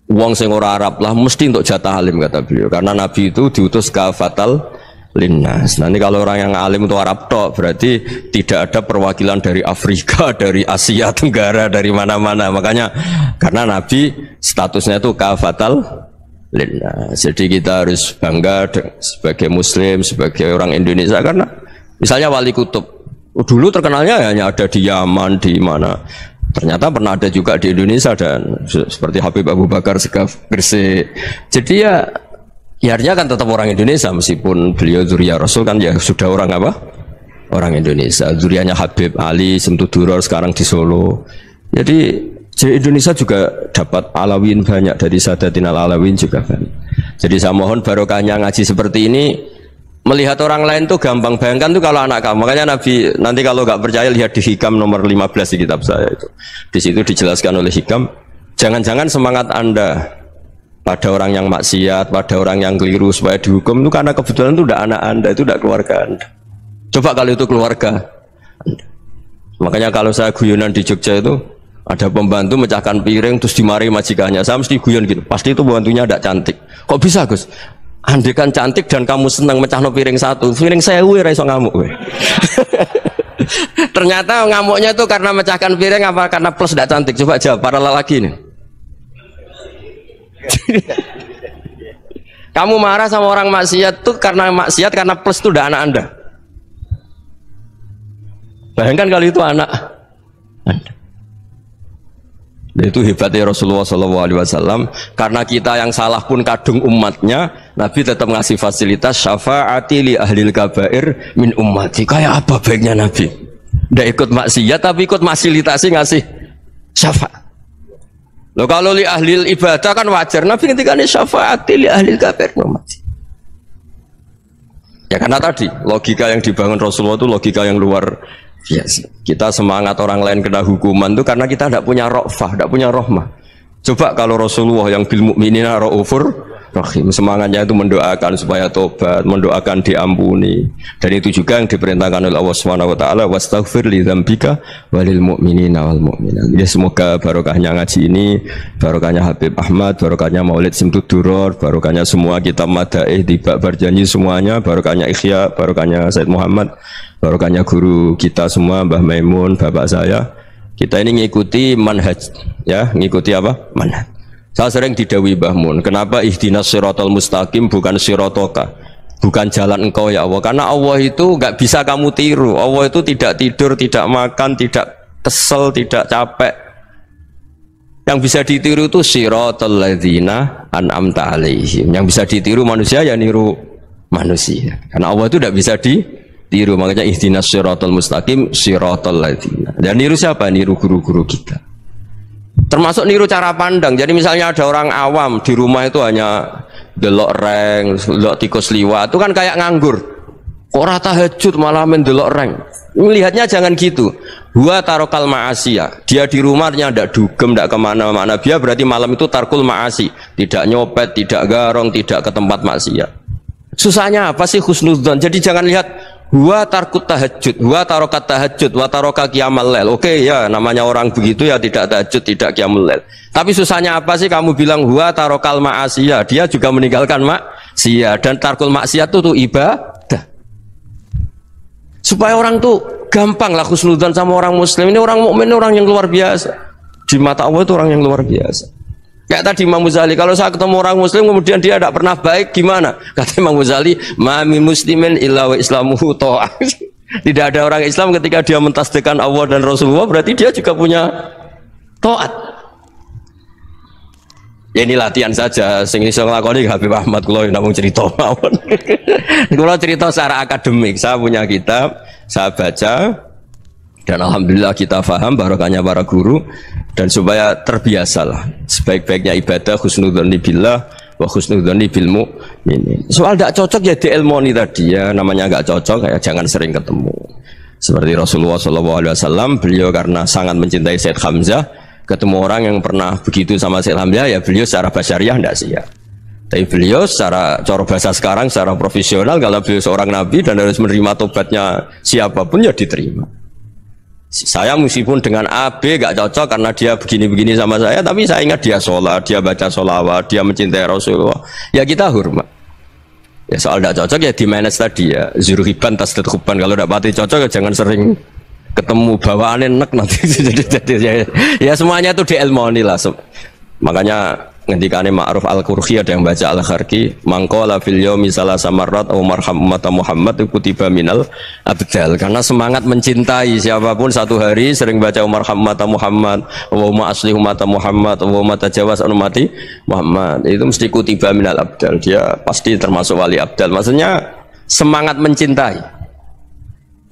wong sing ora Arab lah mesti untuk jatah alim kata beliau. Karena Nabi itu diutus kafatal linnas. Nanti kalau orang yang alim itu Arab tok, berarti tidak ada perwakilan dari Afrika, dari Asia Tenggara, dari mana-mana. Makanya karena Nabi statusnya itu kafatal linnas. Jadi kita harus bangga sebagai Muslim, sebagai orang Indonesia karena misalnya Wali Kutub dulu terkenalnya hanya ada di Yaman, di mana. Ternyata pernah ada juga di Indonesia dan seperti Habib Abu Bakar Segaf Gresik. Jadi ya artinya kan tetap orang Indonesia meskipun beliau zuriyah Rasul kan ya sudah orang apa? Orang Indonesia. Zuriyahnya Habib Ali Semtuduror sekarang di Solo. Jadi Indonesia juga dapat Alawin banyak dari Sadatin Alawin juga banyak. Jadi saya mohon barokahnya ngaji seperti ini melihat orang lain tuh gampang. Bayangkan tuh kalau anak kamu. Makanya Nabi nanti kalau nggak percaya lihat di Hikam nomor 15 di kitab saya itu. Di situ dijelaskan oleh Hikam. Jangan-jangan semangat Anda pada orang yang maksiat, pada orang yang keliru supaya dihukum itu karena kebetulan itu udah anak Anda, itu udah keluarga Anda. Coba kalau itu keluarga Anda. Makanya kalau saya guyonan di Jogja itu ada pembantu mecahkan piring terus dimarahi majikannya, saya mesti guyon gitu. Pasti itu pembantunya tidak cantik. Kok bisa Gus? Andai kan cantik dan kamu senang mecahno piring satu, piring saya ra iso ngamuk we. Ternyata ngamuknya itu karena mecahkan piring apa karena plus tidak cantik? Coba jawab para lelaki ini. Kamu marah sama orang maksiat tuh karena maksiat karena plus itu udah anak Anda. Bayangkan kalau itu anak Anda. Itu hebatnya Rasulullah SAW. Karena kita yang salah pun kadung umatnya, Nabi tetap ngasih fasilitas syafaati li ahlil kabair min ummati. Kayak apa baiknya Nabi? Tidak ikut maksiat tapi ikut fasilitasi ngasih syafaat. Loh kalau li ahlil ibadah kan wajar. Nabi ketika ini syafaati li ahlil kabair min ummati. Ya karena tadi logika yang dibangun Rasulullah itu logika yang luar biasa. Kita semangat orang lain kena hukuman itu karena kita tidak punya ra'fah, tidak punya rahmah. Coba kalau Rasulullah yang bil mukminina raufur rahim. Semangatnya itu mendoakan supaya tobat, mendoakan diampuni. Dan itu juga yang diperintahkan oleh Allah Subhanahu wa taala, wastaghfir li dzambika walil mu'minina wal mu'minat. Ya semoga barokahnya ngaji ini, barokahnya Habib Ahmad, barokahnya Maulid Simtud Duror, barokahnya semua kitab madaih tiba berjanji semuanya, barokahnya Ikhya, barokahnya Said Muhammad, barokahnya guru kita semua Mbah Maimun, bapak saya. Kita ini ngikuti manhaj, ya, ngikuti apa? Manhaj. Saya sering didhawuhi Mbah Mun, kenapa ihdinas siratal mustaqim bukan siratoka, bukan jalan engkau ya Allah? Karena Allah itu enggak bisa kamu tiru. Allah itu tidak tidur, tidak makan, tidak kesel, tidak capek. Yang bisa ditiru itu siratal ladzina an'amta alaihim. Yang bisa ditiru manusia ya niru manusia. Karena Allah itu tidak bisa ditiru. Makanya ihdinas siratal mustaqim siratal ladzina. Dan niru siapa? Niru guru-guru kita. Termasuk niru cara pandang. Jadi misalnya ada orang awam di rumah itu hanya delok reng, delok tikus liwat, itu kan kayak nganggur. Kok ora tahajud malah mendelok reng. Melihatnya jangan gitu. Huwa tarokal ma'asiyah. Dia di rumahnya tidak dugem, tidak kemana-mana. Dia berarti malam itu tarkul ma'asi. Tidak nyopet, tidak garong, tidak ke tempat maksiat. Susahnya apa sih husnudzon? Jadi jangan lihat huwa tarkut tahajud, huwa tarokat tahajud, wa taroka qiyamal lail. Oke ya, namanya orang begitu ya tidak tahajud, tidak qiyamul lail. Tapi susahnya apa sih kamu bilang huwa tarokal ma'asiyah? Dia juga meninggalkan maksiat, dan tarkul maksiat itu ibadah. Supaya orang tuh gampang lah husnudzon sama orang muslim. Ini orang mukmin, orang yang luar biasa. Di mata Allah itu orang yang luar biasa. Kayak tadi Imam Ghazali, kalau saya ketemu orang muslim kemudian dia tidak pernah baik, gimana? Kata Imam Ghazali, ma min muslimin illa wa islamuhu ta'ah. Tidak ada orang Islam ketika dia mentasdihkan Allah dan Rasulullah, berarti dia juga punya taat. Ya ini latihan saja, sing iso nglakoni Habib Ahmad kula namung cerita mawon. Kula cerita secara akademik, saya punya kitab, saya baca, dan alhamdulillah kita faham barokahnya para guru. Dan supaya terbiasalah sebaik-baiknya ibadah husnudzonni billah wa husnudzonni bil mu'minin. Soal tidak cocok ya diilmoni tadi ya, namanya nggak cocok kayak jangan sering ketemu. Seperti Rasulullah SAW, beliau karena sangat mencintai Said Hamzah, ketemu orang yang pernah begitu sama Said Hamzah ya beliau secara basyariah tidak siap. Tapi beliau secara cara bahasa sekarang, secara profesional, kalau beliau seorang nabi dan harus menerima tobatnya siapapun ya diterima. Saya meskipun dengan A, B gak cocok karena dia begini-begini sama saya, tapi saya ingat dia sholat, dia baca sholawat, dia mencintai Rasulullah, ya kita hormat. Ya soal gak cocok ya di manage tadi ya, zuruhiban tasdid huban. Kalau gak pati cocok ya jangan sering ketemu, bawaannya enak nanti. Ya semuanya itu diilmoni lah. Makanya ngendikane Ma'ruf Al-Qurhi ada yang baca Al-Kharki, mangqala fil yaumi salasa marrat aw marham ummata Muhammad kutiba minal abdal. Karena semangat mencintai siapapun satu hari sering baca marham ummata Muhammad, wa asli ummata Muhammad, wa tajawaz an ummati Muhammad, itu mesti kutiba minal abdal. Dia pasti termasuk wali abdal. Maksudnya semangat mencintai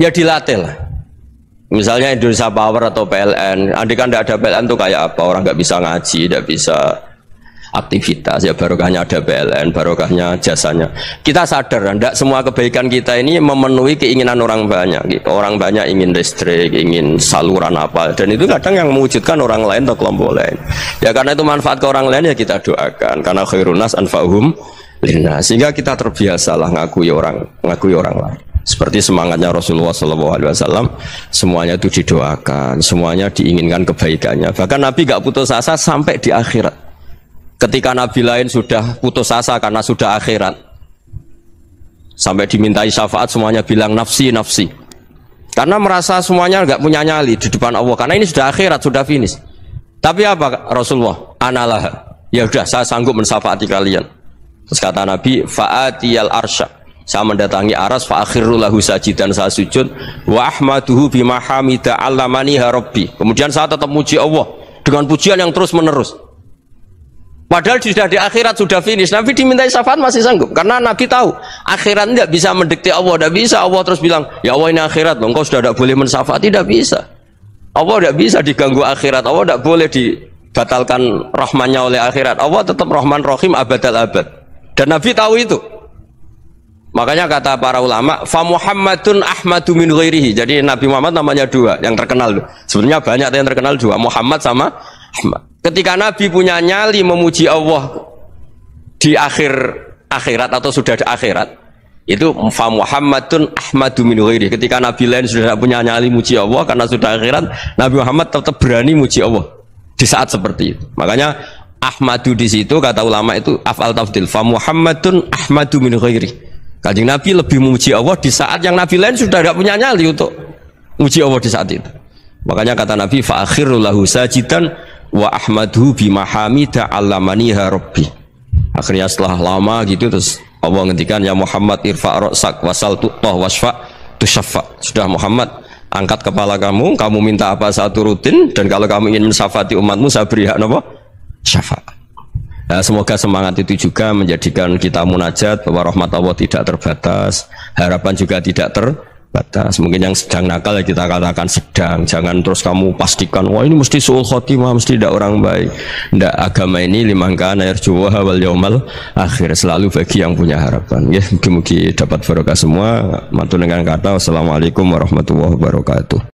ya dilatih lah. Misalnya Indonesia Power atau PLN, andai kan tidak ada PLN tuh kayak apa? Orang nggak bisa ngaji, tidak bisa aktivitas, ya barokahnya ada PLN, barokahnya jasanya. Kita sadar, tidak semua kebaikan kita ini memenuhi keinginan orang banyak gitu. Orang banyak ingin listrik, ingin saluran apa, dan itu kadang yang mewujudkan orang lain atau kelompok lain. Ya karena itu manfaat ke orang lain ya kita doakan, karena khairun nas anfa'uhum linnas. Sehingga kita terbiasalah ngakui orang lain. Seperti semangatnya Rasulullah SAW, semuanya itu didoakan, semuanya diinginkan kebaikannya. Bahkan Nabi gak putus asa sampai di akhirat. Ketika Nabi lain sudah putus asa karena sudah akhirat, sampai dimintai syafaat semuanya bilang nafsi, nafsi. Karena merasa semuanya nggak punya nyali di depan Allah. Karena ini sudah akhirat, sudah finish. Tapi apa Rasulullah? Analah. Ya udah, saya sanggup mensyafaati kalian. Terus kata Nabi, fa'atiyal arsya. Saya mendatangi aras, fa'akhirru lahu sajidan, saya sujud. Wa ahmaduhu bima hamida allamaniha rabbi. Kemudian saya tetap muji Allah dengan pujian yang terus menerus. Padahal sudah di akhirat, sudah finish. Nabi dimintai syafaat masih sanggup. Karena Nabi tahu akhirat tidak bisa mendikte Allah. Tidak bisa Allah terus bilang, ya Allah ini akhirat loh, engkau sudah tidak boleh mensyafaat. Tidak bisa. Allah tidak bisa diganggu akhirat. Allah tidak boleh dibatalkan rahmannya oleh akhirat. Allah tetap rahman rahim abadal abad. Dan Nabi tahu itu. Makanya kata para ulama, fa Muhammadun ahmadu min ghairihi. Jadi Nabi Muhammad namanya dua yang terkenal. Sebenarnya banyak yang terkenal dua, Muhammad sama Ahmad. Ketika Nabi punya nyali memuji Allah di akhir akhirat atau sudah ada akhirat itu fa Muhammadun ahmadu min ghairi. Ketika nabi lain sudah tidak punya nyali muji Allah karena sudah akhirat, Nabi Muhammad tetap berani muji Allah di saat seperti itu. Makanya ahmadu di situ kata ulama itu afal tafdil, fa Muhammadun ahmadu min ghairi. Kanjeng Nabi lebih memuji Allah di saat yang nabi lain sudah tidak punya nyali untuk muji Allah di saat itu. Makanya kata Nabi fa akhiru lahu sajidan wa ahmaduhu bimahamida allamaniha rabbi. Akhirnya setelah lama gitu terus Allah ngendikan ya Muhammad irfa' ra'sak wasal tu'tah wasfa' tusyaffa. Sudah Muhammad, angkat kepala kamu minta apa saya turutin, dan kalau kamu ingin mensyafaati umatmu saya beri hak apa? Syafaat. Nah, semoga semangat itu juga menjadikan kita munajat bahwa rahmat Allah tidak terbatas, harapan juga tidak terbatas. Mungkin yang sedang nakal ya kita katakan sedang, jangan terus kamu pastikan wah ini mesti suul khotimah, mesti tidak orang baik. Tidak, agama ini liman kana yarjuwa wal yaumal akhir, selalu bagi yang punya harapan. Ya, mugi-mugi dapat barokah semua. Matur dengan kata wassalamualaikum warahmatullahi wabarakatuh.